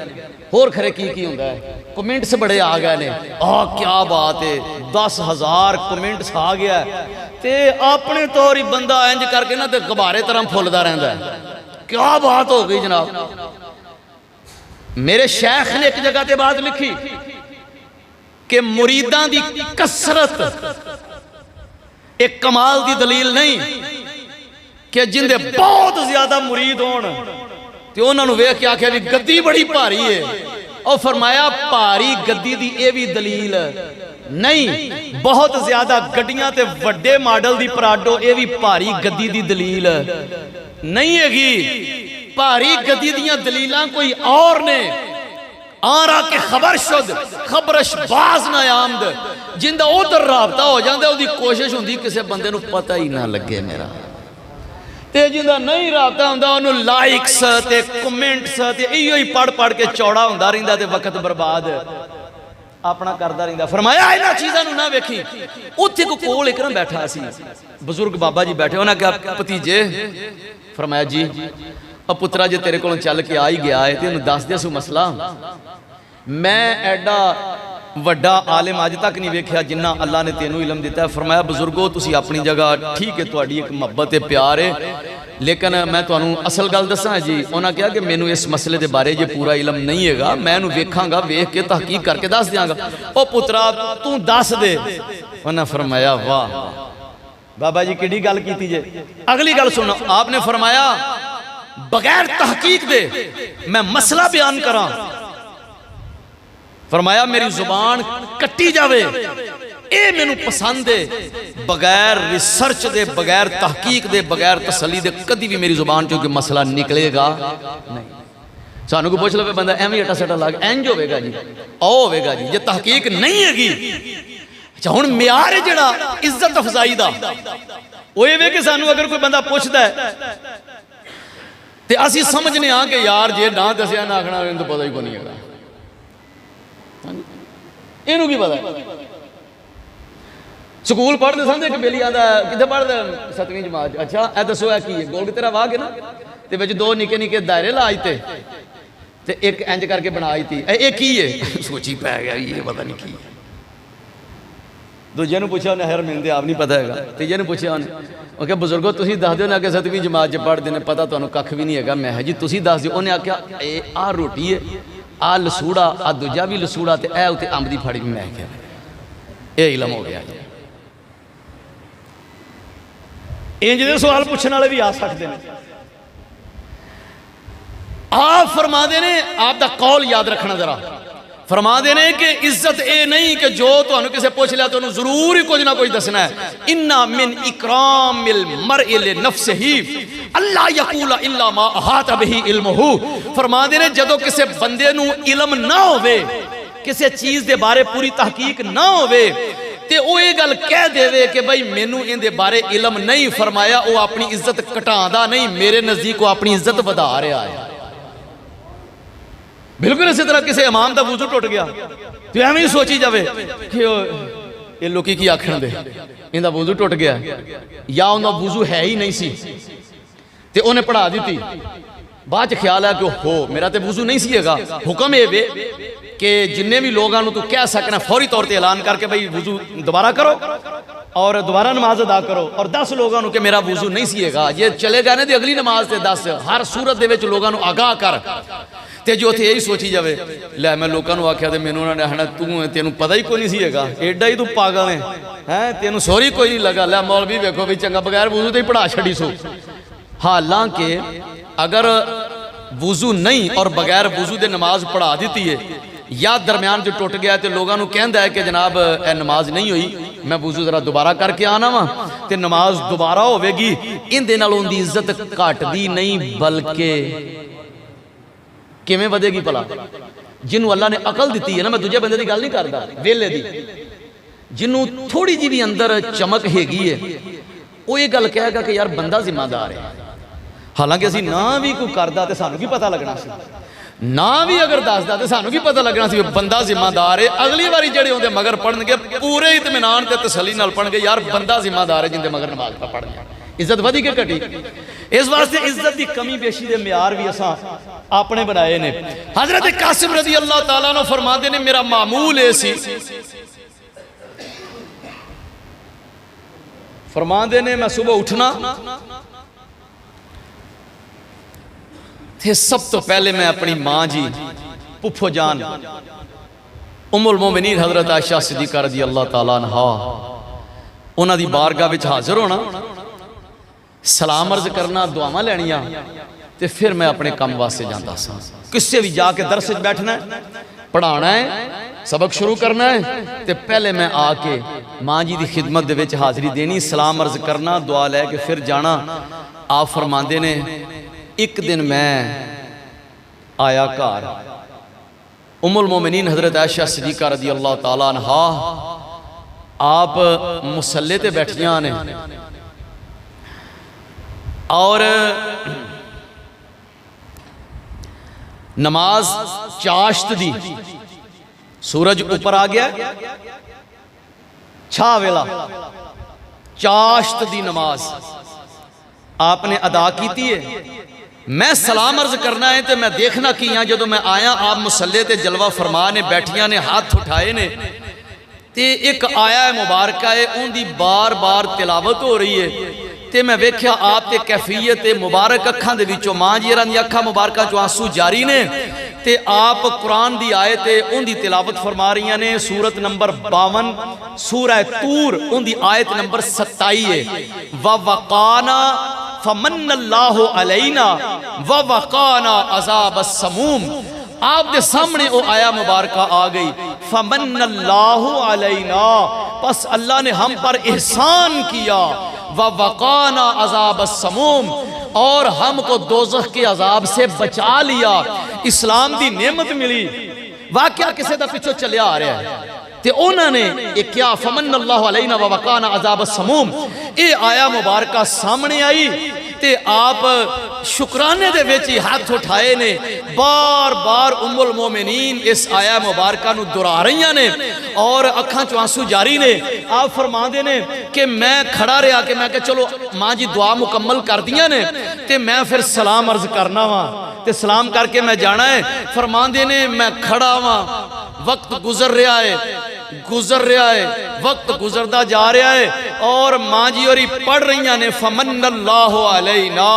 होर खरे की होंदा है, कमेंट्स बड़े आ गए ने, क्या बात है 10,000 कमेंट्स आ गया ते अपने तौर ही बंदा इंज करके ना ते गुब्बारे तरह फुलदा रहंदा है। क्या बात हो गई जनाब। मेरे शेख ने एक जगह ते बात लिखी कि मुरीदां दी कसरत एक कमाल दी दलील नहीं कि जिंदे बहुत ज्यादा मुरीद होण ते उन्होंने वेख के आख्या भी गद्दी बड़ी भारी है। और फरमाया भारी गद्दी दी ये भी दलील नहीं, बहुत ज्यादा गड्डियां ते वड्डे मॉडल दी पराडो ये भी भारी गद्दी दी दलील नहीं हैगी। भारी गद्दी दियां दलीलां कोई और ने। आरा के खबर शुद खबरश बाज ना आमद, जिंदा उधर राबता हो जाता उसकी कोशिश होंगी किसी बंदे नूं पता ही ना लगे मेरा, ते जिंदा नहीं राबता होंदा उन्होंने लाइक्स ते कमेंट्स ते इहो ही पढ़ पढ़ के चौड़ा होंदा रहिंदा ते वक्त बर्बाद अपना करदा रहिंदा। फरमाया इन्हां चीज़ां नूं ना वेखी। उत्थे को कोल एक ना बैठा सी बजुर्ग बाबा जी बैठे, उन्हें कहा भतीजे, फरमाया जी अब पुत्रा जे तेरे को चल के आ ही गया है तेन दस दे सू मसला। मैं एडा वड्डा आलिम अज तक नहीं वेख्या जिन्ना अल्लाह ने तेनू इलम दिता है। फरमाया बुजुर्गो तुसी अपनी जगह ठीक है, तुहाडी एक मुहब्बत है प्यार है, लेकिन मैं तुहानू असल गल दसां जी। उन्होंने कहा कि मैनू इस मसले के बारे जे पूरा इलम नहीं हैगा, मैं इहनू वेखांगा, वेख के तहकीक करके दस दियांगा। ओ पुत्रा तू दस दे। उन्हें फरमाया वाह बाबा जी किहड़ी गल कीती जे। अगली गल सुनो, आपने फरमाया बगैर तहकीक दे मैं मसला बयान करा। फरमाया मेरी जुबान कट्टी जावे ये मैनू पसंद है, बगैर रिसर्च दे बगैर तहकीक दे बगैर तसली दे कदी भी मेरी जुबान चो कोई मसला निकलेगा नहीं। सानू को पूछ लो बंदा एवं अटा सटा लग इंज होगा जी ओ होगा जी, जे तहकीक नहीं हैगी। अच्छा हुण म्यार है जिहड़ा इज्जत अफजाई दा वो ये कि सानू अगर कोई बंदा पुछदा है ते असीं समझने आ कि यार जे ना दसिया ना आखना इन्हूं तो पता ही कोई नहीं है, इनू की पता है। स्कूल पढ़ते सन एक बेली आंदा कित्थे पढ़दे 7वीं जमात। अच्छा ए दसो है की गोल की तरह वाह के ना ते विच दो निके निके दायरे लाई ते एक इंज करके बनाई थी, ए की है सोची पै गया ये पता नहीं की। दूजे पूछा उन्हें हर मिलते आप नहीं पता है। तीजे ने पूछा उन्हें क्या बुजुर्गो तुम दस दो ना कि 7वीं जमात पढ़ते हैं पता तुम्हें कख भी नहीं है। मैं जी तुम दस दो। उन्हें आख्या आ रोटी है आ लसूड़ा आ दूजा भी लसूड़ा तो यह उत्ते अंब की फड़ी भी। मैं क्या ये इलम हो गया। इंज दे सवाल पूछने वाले भी आ सकते हैं। आप फरमाते ने आपका कौल याद रखना जरा, फरमाते ने कि इज्जत ये नहीं कि जो तुहानू किसी पूछ लिया तो जरूर ही कुछ ना कुछ दसना है। इन्ना मिन इकरामिल मरइ लि नफ्सिही अल्लाह यकूला इल्ला मा अहाता बिही इल्मुहु। फरमाते ने जदों किसी बंदे नू इल्म ना होवे, किसी चीज़ के बारे पूरी तहकीक ना होवे ते वो ये गल कह देवे कि भाई मैनू इहदे बारे इल्म नहीं। फरमाया वो अपनी इज्जत घटांदा नहीं, मेरे नज़दीक वो अपनी इज्जत वधा रहा है। बिल्कुल इसी तरह किसी इमाम का वुजू टुट गया तो एवं ही सोची जाए कि ये लोग की आखण दे इनका वुजू टुट गया या उनका वुजू है ही नहीं सी ते उन्हें पढ़ा दी। बाद च ख्याल है कि हो मेरा तो वुजू नहीं सी हैगा। हुक्म ये वे कि जिन्ने भी लोगों तू कह सकना फौरी तौर पर ऐलान करके भाई वुजू दोबारा करो और दोबारा नमाज अदा करो और 10 लोगों कि मेरा वुजू नहीं सी हैगा। जे चले गए ने अगली नमाज से 10 हर सूरत दे विच लोगों आगाह कर ते जो उत्थे यही सोची जाए लै मैं लोगों को आख्या तो मैनू उन्होंने आखना तू तेन पता ही कोई नहीं सी हैगा एडा ही तू पागल है तेन सॉरी कोई नहीं लगा लै मौलवी वेखो भी चंगा बगैर वुजू तो ही पढ़ा छड़ी सो। हालांकि अगर वुजू नहीं और बगैर वुजू दे नमाज पढ़ा दी है या दरम्यान जो टुट गया तो लोगों को कहता है कि जनाब ए नमाज नहीं हुई मैं वुजू जरा दोबारा करके आना वा तो नमाज दोबारा होगी। इहदे नाल उनकी इज्जत घटदी नहीं बल्कि किवें वधेगी भला। जिन्हों अल्लाह ने अकल दी है ना, मैं दूजे बंदे की गल नहीं करता, वेले दी जिन्हों थोड़ी जी भी अंदर चमक हैगी है वो ये गल कहेगा कि यार बंदा जिम्मेदार है। हालांकि असीं ना भी कोई करदा तो सानू की पता लगना सी, ना भी अगर दसदा तो सानू की पता लगना सी बंदा जिम्मेदार है। अगली बारी जेडे उहदे मगर पढ़नगे पूरे इत्मीनान ते तसल्ली नाल पढ़नगे यार बंदा जिम्मेदार है जिंदे मगर नमाज पढ़नी। इज्जत वधी के घटी? इस वास्ते इज्जत की कमी बेशी के म्यार भी असां अपने बनाए ने। हजरत कासिम रजी अल्लाह तआला अन्हु फरमाते ने मेरा मामूल ये सी, फरमाते ने मैं सुबह उठना थे सब तो पहले मैं अपनी माँ जी पुफो जान उम्मुल मोमिनीन हजरत आयशा सिद्दीक़ा रज़ी अल्लाह तआला अन्हा उन्हां दी बारगाह विच हाजिर होना, सलाम अर्ज करना, दुआवां लैणियां ते फिर मैं अपने काम वास्ते जाता सा। किससे भी जाके दरस विच बैठना है, पढ़ाना है, सबक शुरू करना है तो पहले मैं आके माँ जी की खिदमत दे विच हाज़री देनी, सलाम अर्ज करना, दुआ लैके फिर जाना। आप फरमाते ने एक दिन मैं आया घर, उम्मुल मोमिनीन हजरत आयशा सिद्दीक़ा रज़ी अल्लाह तआला अन्हा आप मुसल्ले ते बैठियां ने और नमाज चाश्त दी, सूरज ऊपर आ गया, छा वेला चाश्त दी नमाज आपने अदा की है। मैं सलाम अर्ज करना है तो मैं देखना की हाँ जो मैं आया आप मुसल्ले ते जलवा फरमा ने बैठिया ने हाथ उठाए ने ते एक आया है मुबारक है उनकी बार बार तिलावत हो रही है ते मैं वेख्या आप ते कैफियत मुबारक अखां दे विचों मां जी दी अखां मुबारकां चों आंसू जारी ने ते आप कुरान दी आयत उनकी तिलावत फरमा रही ने। सूरत नंबर 52 सूरह तूर उनकी आयत नंबर 27 है। व वकाना फमन्नल्लाहु अलैना व वकाना अज़ाब समूम। आप दे सामने वो आया मुबारक आ गई, फमन्नल्लाहु अलैना, बस अल्लाह ने हम पर एहसान किया, व वकाना अज़ाब समूम, और हमको दोज़ख के अजाब से बचा लिया। इस्लाम की नेमत मिली, वाकया किसी का पिछो चलिया आ रहा है ते उन्होंने एक क्या फमन्नल्लाहु अलैना व वकाना अज़ाब समूम ये आया मुबारक सामने आई ते आप शुक्राने दे विच ही हाथ उठाए ने, बार बार उम्मुल मोमिनीन इस आया मुबारक नूं दोहरा रही ने और अखां चों आंसू जारी ने। आप फरमाते ने कि मैं खड़ा रहा कि मैं चलो माँ जी दुआ मुकम्मल कर दियां ने ते मैं फिर सलाम अर्ज करना वा ते सलाम करके मैं जाना है। फरमाते ने मैं खड़ा वा, वक्त गुजर रहा है, वक्त गुजरता जा रहा है और माँ जी और पढ़ रही ने फमन्नल्लाहु अलैना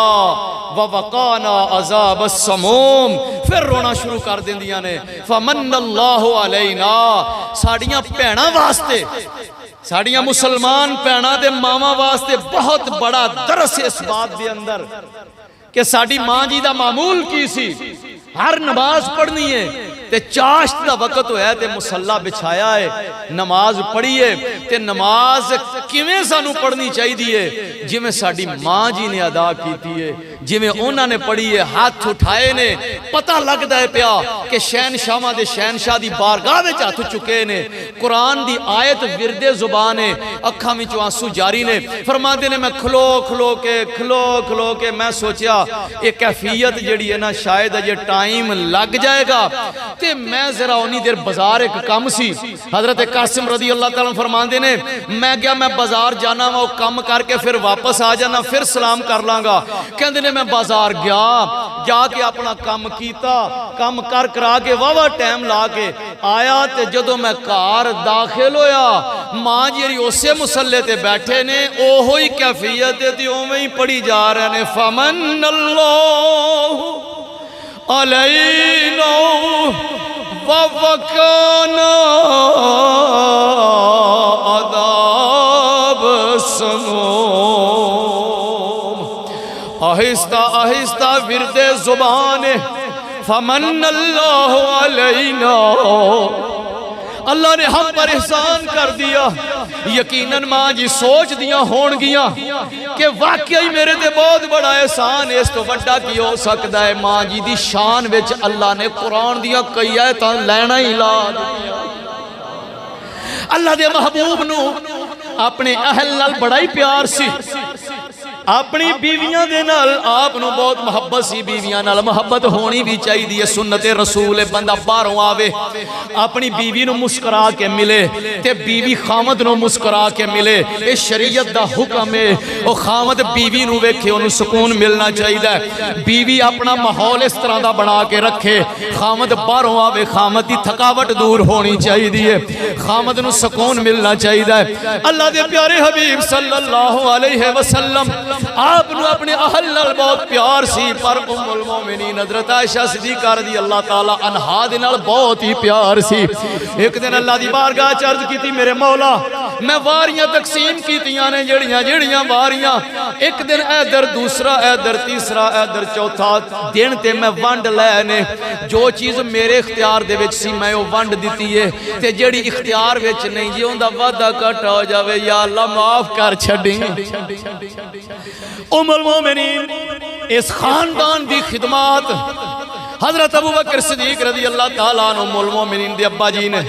व वकाना अज़ाब समूम, फिर रोना शुरू कर देंदियां ने फमन्नल्लाहु अलैना। साड़ियां भैणां वास्ते, साड़ियां मुसलमान भैणां दे मावां वास्ते बहुत बड़ा दरस इस बात के अंदर कि साड़ी माँ जी का मामूल की सी, हर नमाज पढ़नी है ते चाश्त का वक्त होया ते मुसल्ला बिछाया है, नमाज पढ़ी है ते नमाज किवें सानू पढ़नी चाहिए है जिवें साडी माँ जी ने अदा की है, जिवें उन्होंने पढ़ी है, हाथ उठाए ने, पता लगता है पिया कि शहनशाहां दे शहनशाह दी बारगाह विच हाथ चुके ने। कुरान दी आयत विरदे जुबान है, अखां विचों आंसू जारी ने। फरमाते ने मैं खलो खलो के मैं सोचा ये कैफियत जिहड़ी है ना शायद अजे टाइम लग जाएगा, ते मैं जरा उन्नी देर बाजार एक काम सी। हजरत कासिम रदी अल्लाह तआला फरमाते ने मैं क्या मैं बाजार जाना वा, काम करके फिर वापस आ जाना, फिर सलाम कर लांगा। कहते ने मैं बाजार गया, जाके अपना काम कीता, काम कर करा के वावा टाइम ला के आया, ते जदों मैं घर दाखिल होया मां जी उसे मुसल्ले ते बैठे ने, ओहो ही कैफियत ते उवें ही पढ़ी जा रहे ने फमन्नल्लाहु अलैना ववकाना अदाब समूम। आहिस्ता आहिस्ता विरदे जुबान फमन्नल्लाहु अलैना, अल्लाह ने हम पर एहसान कर दिया। यकीनन मां जी सोच दिया होणगियां कि वाकई मेरे ते बहुत बड़ा एहसान, इस तो वड्डा की हो सकता है। मां जी दी शान विच अल्लाह ने कुरान दियां कई आयतां लैना ही ला दित्तियां। अल्लाह दे महबूब नू अपने अहल नाल बड़ा ही प्यार सी, अपनी बीवियां दे नाल आप नू बहुत मुहब्बत सी। बीवियां नाल मुहब्बत होनी भी चाहिए, सुन्नते रसूल है। बंदा बाहरों आवे अपनी बीवी नू मुस्कुरा के मिले ते बीवी खामद नू मुस्कुरा के मिले, ये शरीयत दा हुक्म है। ओ खामद बीवी नू वेखे ओनू सुकून मिलना चाहिए। बीवी अपना माहौल इस तरह दा बना के रखे, खामद बाहरों आवे खामद दी थकावट दूर होनी चाहिए, खामद नू सुकून मिलना चाहिए। अल्लाह दे प्यारे हबीब सल्लल्लाहु अलैहि वसल्लम आप अपने अहल नाल बहुत प्यार सी, पर उम्मुल मोमिनीन हज़रत आयशा सिद्दीक़ा रज़ी अल्लाह ताला अन्हा दे नाल बहुत ही प्यार सी। एक दिन अल्लाह दी बारगाह च अर्ज़ कीती मेरे मौला मैं वारियां तकसीम कीतियां ने, जड़ियां वारियां, एक दिन इधर दूसरा इधर तीसरा इधर चौथा दिन ते मैं वंड लै ने। जो चीज़ मेरे इख्तियार दे विच सी मैं वो वंड दित्ती है, ते जेड़ी इख्तियार विच नहीं जी उहदा वादा घट हो जावे या अल्लाह माफ कर छड्डी। उम्मुल मोमिनीन इस खानदान की खिदमत हजरत अबू बकर सिद्दीक रज़ी अल्लाह ताला अन्हु उम्मुल मोमिनीन दे अब्बा जी ने,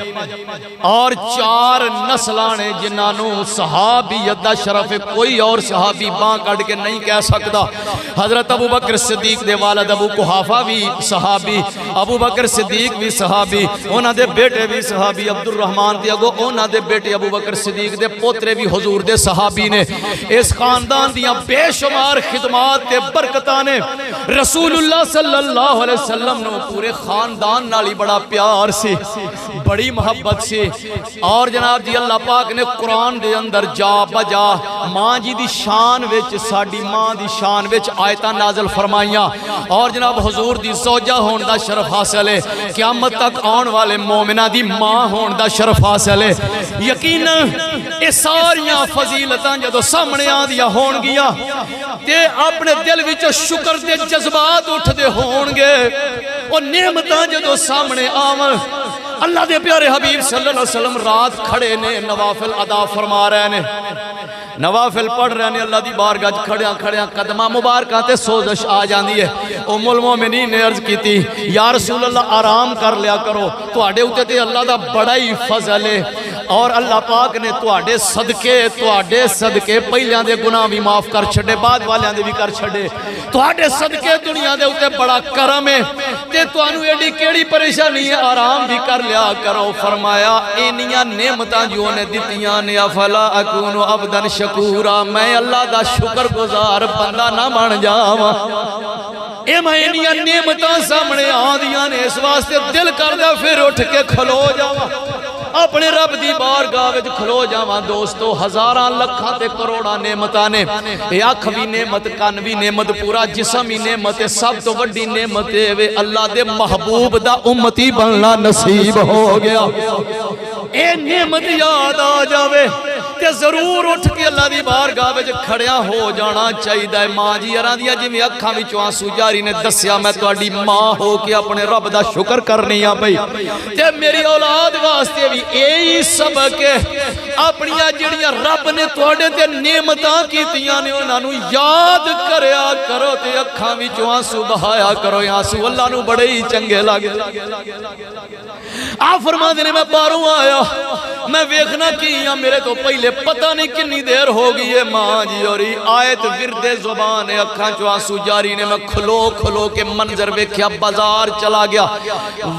और 4 नस्लां ने जिन्होंने सहाबियत दा शरफ कोई और सहाबी बां कढ़ के नहीं कह सकता। हजरत अबू बकर सिद्दीक दे वालिद अबू कुहाफा भी सहाबी, अबू बकर सिद्दीक भी सहाबी, उन्हां दे बेटे भी सहाबी, अब्दुल रहमान ते अगो उन्हां दे बेटे अबू बकर सिद्दीक दे पोतरे भी हुजूर दे सहाबी ने। इस खानदान दियां बेशुमार खिदमत ते बरकतां ने। रसूलुल्लाह सल्लल्लाहु अलैहि वसल्लम पूरे खानदान नाल ही बड़ा प्यार सी, बड़ी मोहब्बत सी। और जनाब जी अल्लाह पाक ने कुरान दे अंदर जा बजा मां जी दी शान विच, साडी मां दी शान विच आयतां नाज़िल फरमाइयां। और जनाब हुजूर दी ज़ौजा होने दा शरफ हासिल है, क़यामत तक आने वाले मोमिना दी मां होने दा शरफ हासिल है। यकीन ये सारियां फजीलतां जदों सामने आंदियां होणगियां ते अपने दिल विच शुक्र दे जज्बात उठदे होणगे। और नेमतां जदों सामने आवन, अल्लाह दे प्यारे हबीब सल्लल्लाहु अलैहि वसल्लम रात खड़े ने नवाफिल अदा फरमा रहे ने, नवाफिल पढ़ रहे ने। अल्लाह दी बारगाह खड़िया खड़िया कदमां मुबारकां ते सोजश आ जाती है। उम्मुल मोमिनीन ने अर्ज की या रसूल अल्लाह आराम कर लिया करो, तुहाडे उत्ते ते अल्लाह दा बड़ा ही फजल है। और अल्लाह पाक ने तुहाडे सदके पहलियां दे गुनाह भी माफ कर छड़े, बाद वालियां दे भी कर छड़े। तुहाडे सदके दुनिया दे उत्ते बड़ा करम है ते तुहानू एडी केड़ी परेशानी है, आराम भी कर लिया करो। फरमाया इनियां नेमतां जो ने दित्तियां ने, अफला अकूनु अब्दन शकूरा, मैं अल्लाह दा शुक्रगुजार बंदा ना बन जावां। ए मैं इनियां नेमतां सामने आंदियां ने, इस वास्ते दिल करदा फिर उठ के खलो जावां, अपने रब दी बारगाह विच खलो जावां। दोस्तों हज़ारां लखां ते करोड़ां नेमतां ने, अख भी नेमत, कन भी नेमत, पूरा जिस्म ही नेमत है। सब तो वड्डी नेमत है अल्लाह दे महबूब दा उम्मती बनना नसीब हो गया। ए नेमत याद आ जावे ते ते जरूर उठ के अल्लाह दी बारगाह विच खड़िया हो जाना चाहिए। मां जी अरां दियां जिवें अखां विचों आंसू जारी ने दस्सिया, मैं तुहाडी मां हो के अपने रब दा शुक्र करनी आ पई ते मेरी औलाद वास्ते भी यही सबक है। अपनियां जिहड़ियां रब ने तुहाडे ते नेमतां कीतियां ने उन्हां नूं याद करया करो ते अखां विचों आंसू बहाया करो। आंसू अल्लाह नूं बड़े ही चंगे लगदे। आ फरमांदे ने मैं बाहरों आया, मैं वेखना की आ, मेरे तो पहले पता नहीं कितनी देर हो गई है। मां जी और आयत विरदे जुबान है, अखां चों आंसू जारी ने। मैं खलो खलो के मंजर वेख्या, बाजार चला गया,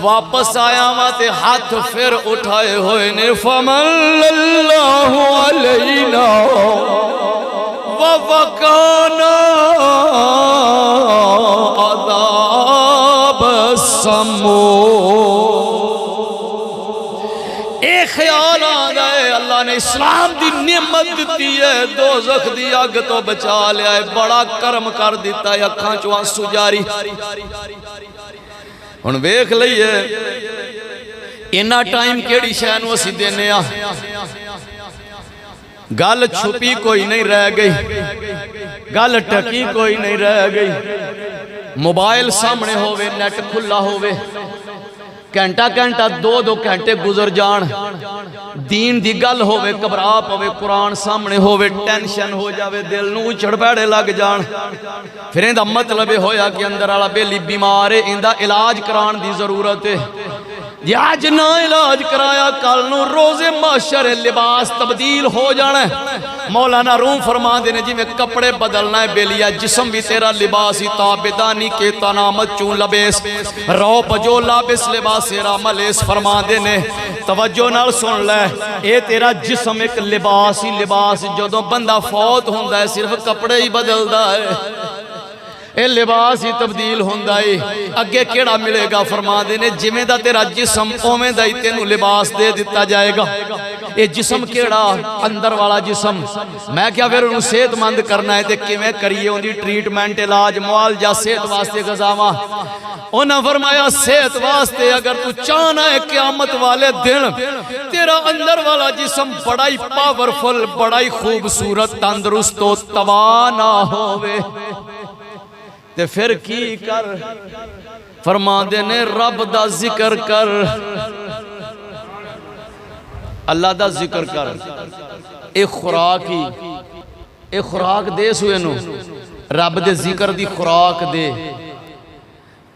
वापस आया वा ते हाथ फिर उठाए हुए ने। फमल्लल्लाहु अलैना व वकाना अज़ाब समो। ख्याल आ गए अल्लाह ने इस्लाम दी नेमत दी है, दोज़ख दी अग तो बचा लिया है, बड़ा कर्म कर दिता है। अखां चों आंसू जारी। हुण वेख लईए इन्ना टाइम केड़ी शै नूं असीं देने आ। गल छुपी कोई नहीं रह गई, गल टकी कोई नहीं रह गई। मोबाइल सामने होवे, नेट खुला होवे, घंटा घंटा दो दो घंटे गुजर जान, दीन दी गल होवे घबरा पवे, कुरान सामने होवे टेंशन हो जावे, दिल नूं उछड़ पैड़े लग जान। फिर इहदा मतलब होया कि अंदर वाला बेली बीमार है, इहदा इलाज कराने दी जरूरत है। जे अज ना इलाज कराया कल नूं रोज़े माशर लिबास तब्दील हो जाना है। मौलाना रूम फरमाते ने जिवें कपड़े बदलना है बेलिया, जिसम भी तेरा लिबास ही ताबेदानी के तनामत चूं लबेस रो बजो लाबिस लिबास तेरा मलेस। फरमाते ने तवज्जो नाल सुन लै, ये तेरा जिसम एक लिबास ही लिबास। जदों बंदा फौत होंदा है सिर्फ कपड़े ही बदलदा है, ये लिबास ही तब्दील होंदा है। अगे केड़ा मिलेगा? फरमाते ने जिवें दा तेरा जिसम उवें दा ही तेनू लिबास दे दिता जाएगा। ये जिसम केड़ा? अंदर वाला जिसम। मैं क्या फिर उन्हें सेहतमंद करना है तो किवें करिए? उनकी ट्रीटमेंट इलाज मुआलजा सेहत वास्ते गजावा। उन्हें फरमाया सेहत वास्ते अगर तू चाहना है क़यामत वाले दिन तेरा अंदर वाला जिसम बड़ा ही पावरफुल, बड़ा ही खूबसूरत, तंदुरुस्त हो, तवाना होवे, ते फिर की कर? फरमाते ने रब दा जिक्र कर, अल्लाह दा जिक्र कर। एक खुराक ही, एक खुराक दे सूए नूं, रब दे जिक्र दी खुराक दे,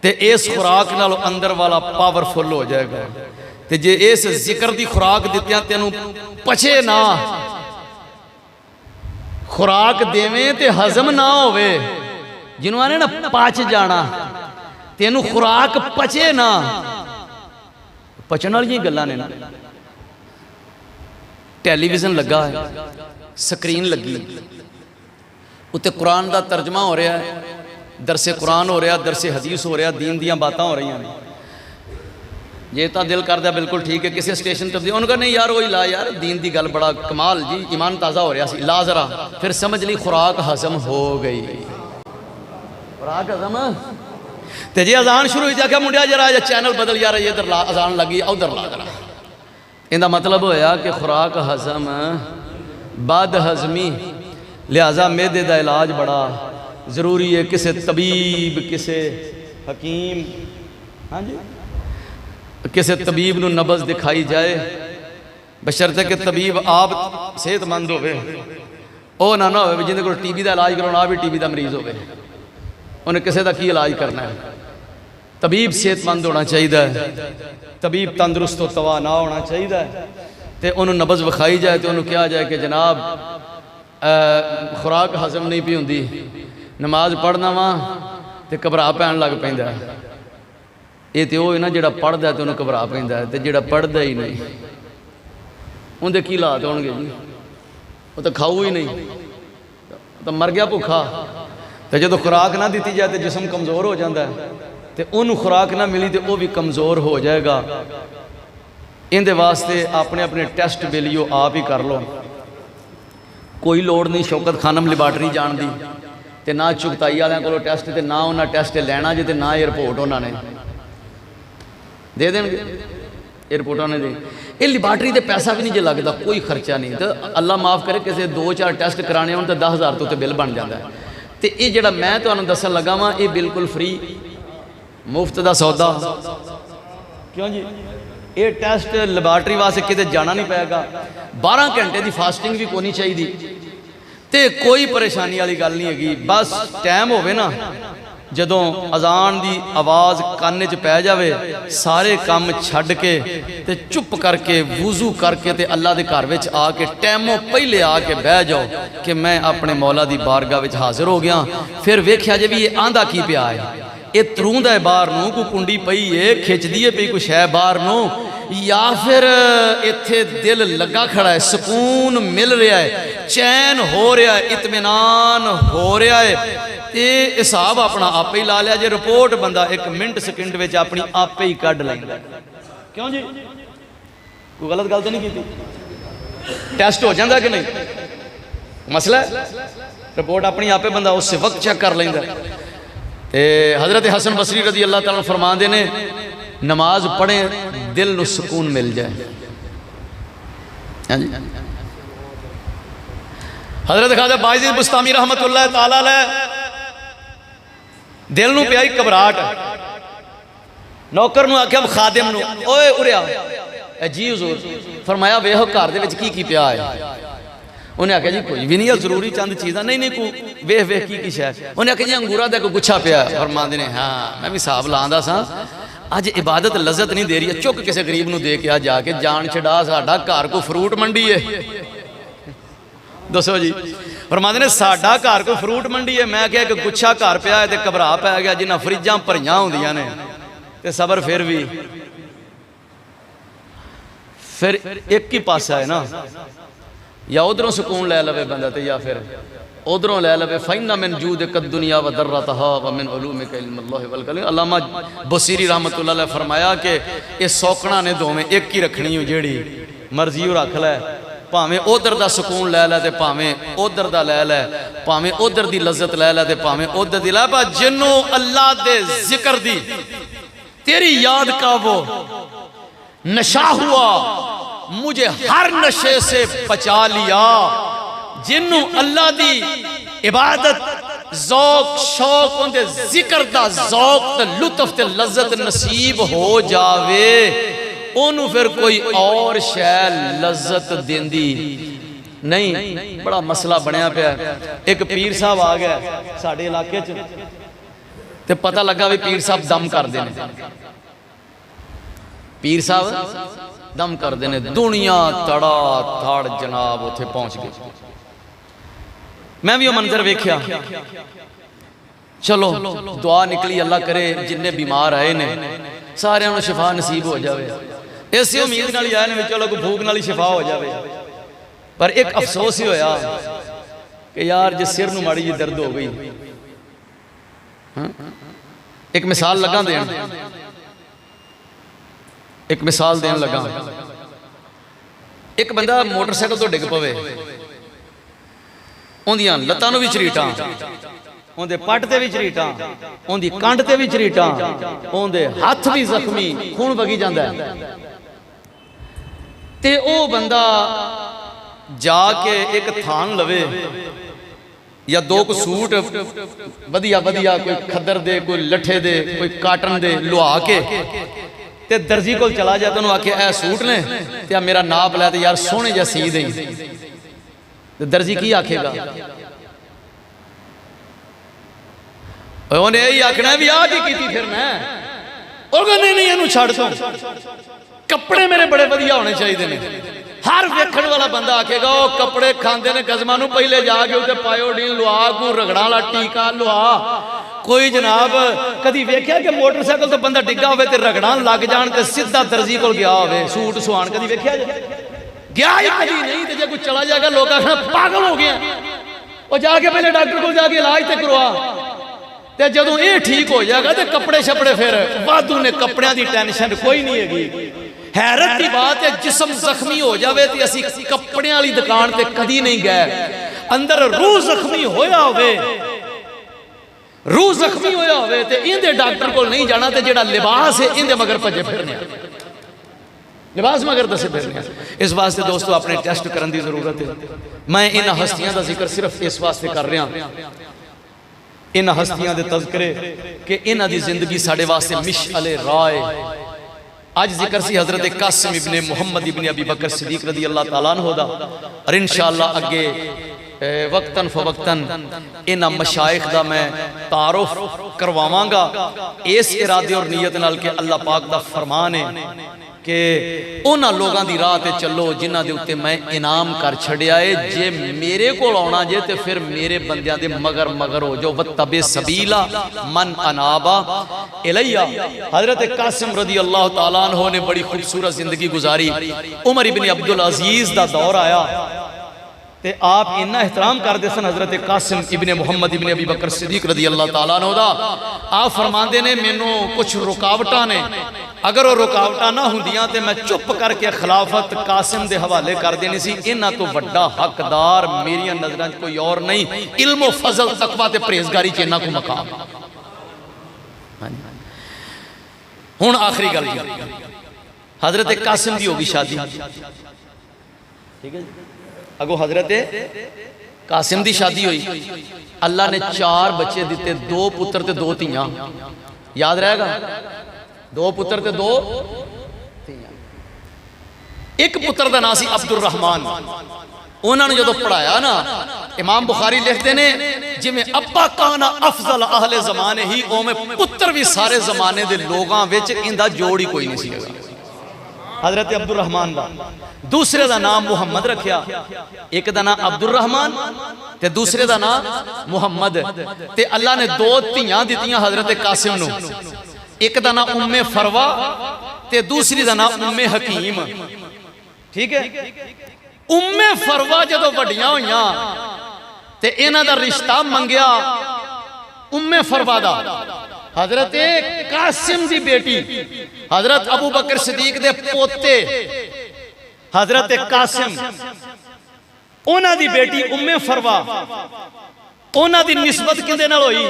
ते इस खुराक नाल अंदर वाला पावरफुल हो जाएगा। ते जे इस जिक्र दी खुराक दित्तियां तेनू पचे ना, खुराक देवें ते हजम ना होवे, जिन्हों आने ना पच जाना, तेनू खुराक पचे ना, पचन वाली गल्लां ने ना। टेलीविजन लगा है, स्क्रीन लगी, उत्ते कुरान का तर्जमा हो रहा है, दरसे कुरान हो रहा, दरसे हदीस हो रहा, दीन दियां बातां हो रही हैं। जे तो दिल करदा बिल्कुल ठीक है, किसी स्टेशन पर उन्होंने कहा नहीं यार वही ला यार, दीन की गल बड़ा कमाल जी, ईमान ताज़ा हो रहा सी, ला जरा। फिर समझ ली खुराक हजम हो गई, खुराक हजम। तो जे अजान शुरू हुई क्या मुंडिया जरा चैनल बदल यार, इधर ला अजान लगी, उधर ला जरा। इहदा मतलब होया कि खुराक हजम बद हजमी, लिहाजा मैदे का इलाज बड़ा जरूरी है। किसी तबीब, किसी हकीम, हाँ जी, किसी तबीब नूं नबज़ दिखाई जाए, बशर्ते कि तबीब आप सेहतमंद होवे, ओ ना हो जिंदे कोल टीबी का इलाज कराना भी टीबी का मरीज होवे, उन्हें किसी का की इलाज करना है। तबीब सेहतमंद होना चाहिए, तबीब तंदुरुस्त तो तवाना होना चाहिए, तो उन्होंने नबज़ विखाई जाए तो उन्होंने कहा जाए कि जनाब खुराक हजम नहीं पी होंदी, नमाज पढ़ना वा तो घबरा पैन लग पैंदा। ये तो वो है ना जिहड़ा पढ़दा तो उन्होंने घबरा पैंदा है, तो जिहड़ा पढ़दा ही नहीं उनके की हालात होणगे जी? वो तो खाऊ ही नहीं, तो मर गया भुखा। तो जो खुराक ना दी जाए तो जिसम कमज़ोर हो जाता है, तो उन्होंने खुराक ना मिली तो वह भी कमज़ोर हो जाएगा। इहदे वास्ते अपने अपने टेस्ट बेलियो आप ही कर लो, कोई लोड़ नहीं शौकत खानम लैबार्टरी जान दी, तो ना चुगताई वालों को टेस्ट, तो ना उन्हें टेस्ट लेना जे, तो ना ही रिपोर्ट उन्होंने दे देंगे। ये रिपोर्टा ने दे ये लैबार्टरी ते पैसा भी नहीं जो लगता, कोई खर्चा नहीं। तो अल्लाह माफ़ करे किसी 2-4 टैसट कराने हो तो 10,000 तो बिल बन जाता है। तो ये जो मैं तुम्हें दसन लगा वा ये बिल्कुल फ्री मुफ्त का सौदा। क्यों जी? ये टैसट लैबार्टरी वास्ते किते जाना नहीं पेगा, 12 घंटे की फास्टिंग भी कोई नहीं चाहिए, तो कोई परेशानी वाली गल नहीं हैगी। बस टाइम होवे ना जदों अजान की आवाज़ कान च पै जाए, सारे काम छड्ड के ते चुप करके वुजू करके ते अल्लाह के घर में आके टाइमों पहले आके बह जाओ कि मैं अपने मौला की बारगाह में हाजिर हो गया। फिर वेख्या जे भी ये आंदा की पिया है, ये तरूंदा है बाहर नूं, कोई कुंडी पई है खिंचदी है पई कुछ है बाहर नूं, या फिर इत्थे दिल लगा खड़ा है, सुकून मिल रहा है, चैन हो रहा है, इत्मीनान हो रहा है। ये हिसाब अपना आपे ही ला लिया जे। रिपोर्ट बंदा 1 मिनट सेकंड में अपनी आपे ही कढ़ लेंदा। क्यों जी? कोई गलत गल तो नहीं की? टैसट हो जाता कि नहीं? मसला है रिपोर्ट अपनी आपे बंदा उस वक्त चेक कर लेंदा। ते हज़रत हसन बसरी रज़ी अल्लाह तआला फरमाते ने नमाज पढ़े दिल को सुकून मिल जाए। हज़रत ख्वाजा बायज़ीद बुस्तामी रहमतुल्लाह तआला अलैह दिल नूं पिया घबराहट, नौकर नूं आख्या खादिम नूं, ओए उरे आ जी हुजूर। फरमाया वेखो घर दे विच की पिया है। उन्हें आख्या जी कोई भी नहीं है, जरूरी चंद चीज़ां नहीं नहीं को वेख वेख की शै। उन्हें आख्या जी अंगूरा का कोई गुच्छा पिया। फरमांदे ने हाँ मैं भी हिसाब लांदा सा, अज इबादत लज्जत नहीं दे रही है, चुक किसी गरीब नूं दे के आ जाके जान छड़ा, साडा घर को फ्रूट मंडी है। दसो जी। फरमांदे ने साडा घर को फ्रूट मंडी है। मैं क्या एक गुच्छा घर पिया है तो घबरा पै गया, जिन्हें फ्रिजां भरियां होंदियां ने ते सबर फिर भी फिर एक ही पासा है ना, या उधरों सुकून लै लवे बंदा ते या फिर उधरों लै लवे। फइन्ना मिन जूदिक दुनिया व दर्रतहा व मिन उलूमिक इल्मुल्लाहि वल कलाम। अल्लामा बसीरी रहमतुल्लाह अलैह फरमाया कि ये सौकना ने दोवें एक ही रखनी हो, जेड़ी मर्जी हो रख लै, भावें उधर का सुकून लै लै ते भावें उधर का लै लै, भावें उधर की लज्जत लै लै ते भावें उधर की लै। पर जिन्हों अल्लाह के जिक्र दी तेरी याद का वो नशा हुआ, मुझे हर नशे से बचा लिया। जिन्हों अल्लाह की इबादत ज़ौक शौक उनके जिक्र दा ज़ौक ते लुत्फ ते लज्जत नसीब हो जावे, ओनू फिर कोई और शै लज्जत देंदी नहीं। बड़ा मसला बनया पिया। एक पीर साहब आ गया साडे इलाके च, ते पता लगा भी पीर साहब दम करते हैं। पीर साहब दम करते हैं, दुनिया तड़ा तड़ जनाब उत्थे पहुंच गई। मैं भी वो मंजर वेख्या। चलो दुआ निकली, अल्लाह करे जिन्ने बीमार आए ने सारिਆਂ ਨੂੰ शिफा नसीब हो जाए। इस उम्मीद नाल ही आए ने चलो कोई भूख नाल ही शिफा हो जाए। पर एक अफसोस ही होया कि यार जे सिर नूं माड़ी जी दर्द हो गई। एक मिसाल लगा देन, एक मिसाल देन लगा। एक बंदा मोटरसाइकिल तो डिग पवे, उन्दियां लत्तां नूं भी झरीटां, उनके पट ते भी झरीटां, उनकी कंध ते भी झरीटां, उनके हथ भी जख्मी, खून वगी जाता है। ते ओ बंदा जाके एक थान लवे या दो को सूट वधिया वधिया, कोई खद्दर दे, कोई लट्ठे दे, कोई काटन दे लुहा के ते दर्जी को चला जाए तो आखे ए सूट ने ते मेरा नाप लै, यार सोहने जिहा सी दे। दर्जी की आखेगा? उन्हें यही आखना भी आ की फिर मैं नहीं नहीं इनू छड़ दो, कपड़े मेरे बड़े वधिया होने चाहिए ने। हर वेखण वाला बंदा आखेगा वो कपड़े खांदे ने कस्मां नूं, पहले जाके उत्ते पायोडीन लुहा, कोई रगड़ा वाला टीका लुहा। कोई जनाब कदी वेख्या कि मोटरसाइकिल तो बंदा डिग्गा होवे ते रगड़ा लग जान ते सीधा दर्जी कोल गया होवे सूट सुआण? कदी वेख्या गया ही कदी नहीं। तो जे कोई चला जाएगा लोग आखना पागल हो गया, और जाके पहले डॉक्टर को जाके इलाज ते करवा, ते जदों ये ठीक हो जाएगा तो कपड़े शपड़े फिर वाधू ने, कपड़ियां की टेंशन कोई नहीं हैगी। हैरत की बात है जिस्म जख्मी हो जाए तो असी कपड़े वाली दुकान ते कदी नहीं गए। अंदर रूह जख्मी होया होवे, रूह जख्मी होया होवे ते इंदे डॉक्टर को नहीं जाना, ते जेड़ा लिबास है इंदे मगर भजे फिरने। लिबास मगर दसे फिरने। इस वास्ते दोस्तों अपने टेस्ट करने की जरूरत है। मैं इन्हां हस्तियों का जिक्र सिर्फ इस वास्ते कर रहा, इन्हां हस्तियों के तज़किरे कि इन्हां दी जिंदगी साडे वास्ते मिशअले राह है। आज जिक्र सी हज़रत कासिम इब्ने मुहम्मद इब्ने अबी बकर सिद्दीक रज़ी अल्लाह तआला अन्हु दा, और इंशाअल्लाह अगे वक्तन फवक्तन इन्हां मशाइख दा मैं तारुफ करवावांगा इस इरादे और नीयत नाल कि अल्लाह पाक दा फरमान है कि उन्हां लोगों की राह ते चलो जिन्हां दे उत्ते मैं इनाम कर छड़िया है। जे मेरे कोल आउणा जे ते फिर मेरे बंदियां दे मगर मगर हो जो वत्तबे सबीला मन अनाबा इलैया। हजरत कासिम रज़ी अल्लाह तआला अन्हु ने बड़ी खूबसूरत जिंदगी गुजारी। उमर इब्ने अब्दुल अजीज दा दौर आया ते आप इन्ना एहतराम करते सन हजरत कासिम इब्ने मुहम्मद इब्ने अबी बकर सिद्दीक रज़ी अल्लाह तआला अन्हु दा। आप फरमाते ने मैनू कुछ रुकावटां ने, अगर वो रुकावटां ना होंदियां ते मैं चुप करके खिलाफत कासिम दे हवाले कर देनी सी। इन्हां तो वड्डा हकदार मेरियां नज़रां च कोई और नहीं। इल्म व फजल तकवा ते परहेजगारी च इन्हां को मकाम। हुण आखिरी गल हजरत कासिम की होगी शादी, ठीक है। अगो हजरत कासिम की शादी हुई, अल्लाह ने 4 बच्चे दिते, 2 पुत्र ते 2 धीयां। याद रहेगा, 2 पुत्र ते 2 धीयां। एक पुत्र का नाम सी अब्दुल रहमान। उन्होंने जो पढ़ाया ना, इमाम बुखारी लिखते ने जिमें अब्बा काना अफजल अहले जमाने ही उवें पुत्र भी सारे जमाने के लोगों में इनका जोड़ ही कोई नहीं सी। हजरत अब्दुल रहमान का दूसरे का नाम मुहम्मद रखिया। एक का नाम अब्दुल रहमान ते दूसरे का नाम मुहम्मद। ते अल्लाह ने 2 धीयां दित्तियां हजरत कासिम नूं। एक का नाम उम्मे फरवा ते दूसरी का नाम उम्मे हकीम, ठीक है। उम्मे फरवा जदों वड्डियां होईयां ते इन्हां दा रिश्ता मंगिया उम्मे फरवा दा हजरत कासिम की बेटी हजरत अबू बकर सिद्दीक दे पोते हजरत कासिम, उन्हां दी बेटी उम्मे फरवा, उन्हां दी निस्बत किंदे नाल होई?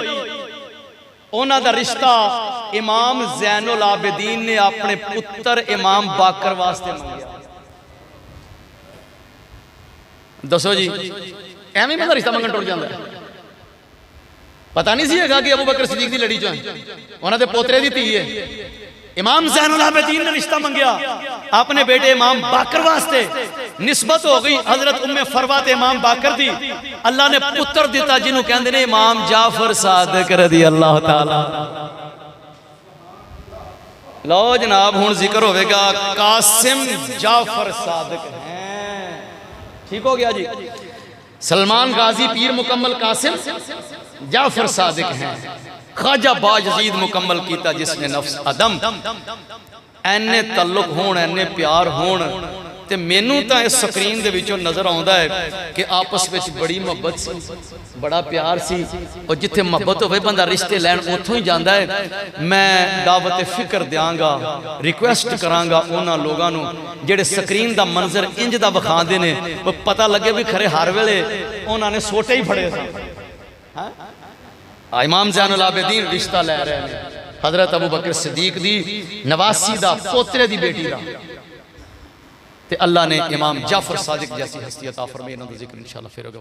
उन्हां दा रिश्ता इमाम ज़ैनुल आबिदीन ने अपने पुत्र इमाम बाकर वास्ते मंगिया। दसो जी, एवें बंदा रिश्ता मंगण टुट जांदा है? पता नहीं सी कि अबू बकर सिद्दीक दी लड़ी चो उन्हां दे पोतरे दी धी है। इमाम ज़ैनुल आबिदीन ने रिश्ता मंगिया अपने बेटे इमाम बाकर वास्ते। निस्बत हो गई हजरत उम्मे फरवा ते इमाम बाकर दी। अल्लाह ने पुत्र दिता जिन्हों कहते ने इमाम जाफर सादिक रज़ी अल्लाह तआला। लो जनाब, हुण जिक्र होवेगा कासिम जाफर सादिक हैं। ठीक हो गया जी। सलमान गाजी पीर मुकम्मल कासिम जाफर सादिक हैं। ख्वाजा बायजीद मुकम्मल किया जिसने नफ्स अदम। एने तल्लुक होण, एने प्यार होण ते मैनू तो इस स्क्रीन दे विचों नज़र आउंदा है कि आपस में बड़ी मुहब्बत सी, बड़ा प्यार सी। और जिथे मुहब्बत होवे बंदा रिश्ते लैण उत्थों ही जांदा है। मैं दावत फिक्र देंगा, रिक्वेस्ट करांगा उन्हां लोगों नूं जिहड़े स्क्रीन दा मंजर इंज दा विखांदे ने, पता लगे भी खरे हर वेले उन्हां ने सोटे ही फड़े सन। इमाम ज़ैनुल आबिदीन रिश्ता लै रहे हैं हजरत अबू बकर सिद्दीक दी नवासी दा पोतरे दी बेटी दा। ते अल्लाह ने इमाम जाफर सादिक जैसी हस्ती अता फरमाई। इन्हां दा जिक्र इंशाअल्लाह फिर होगा।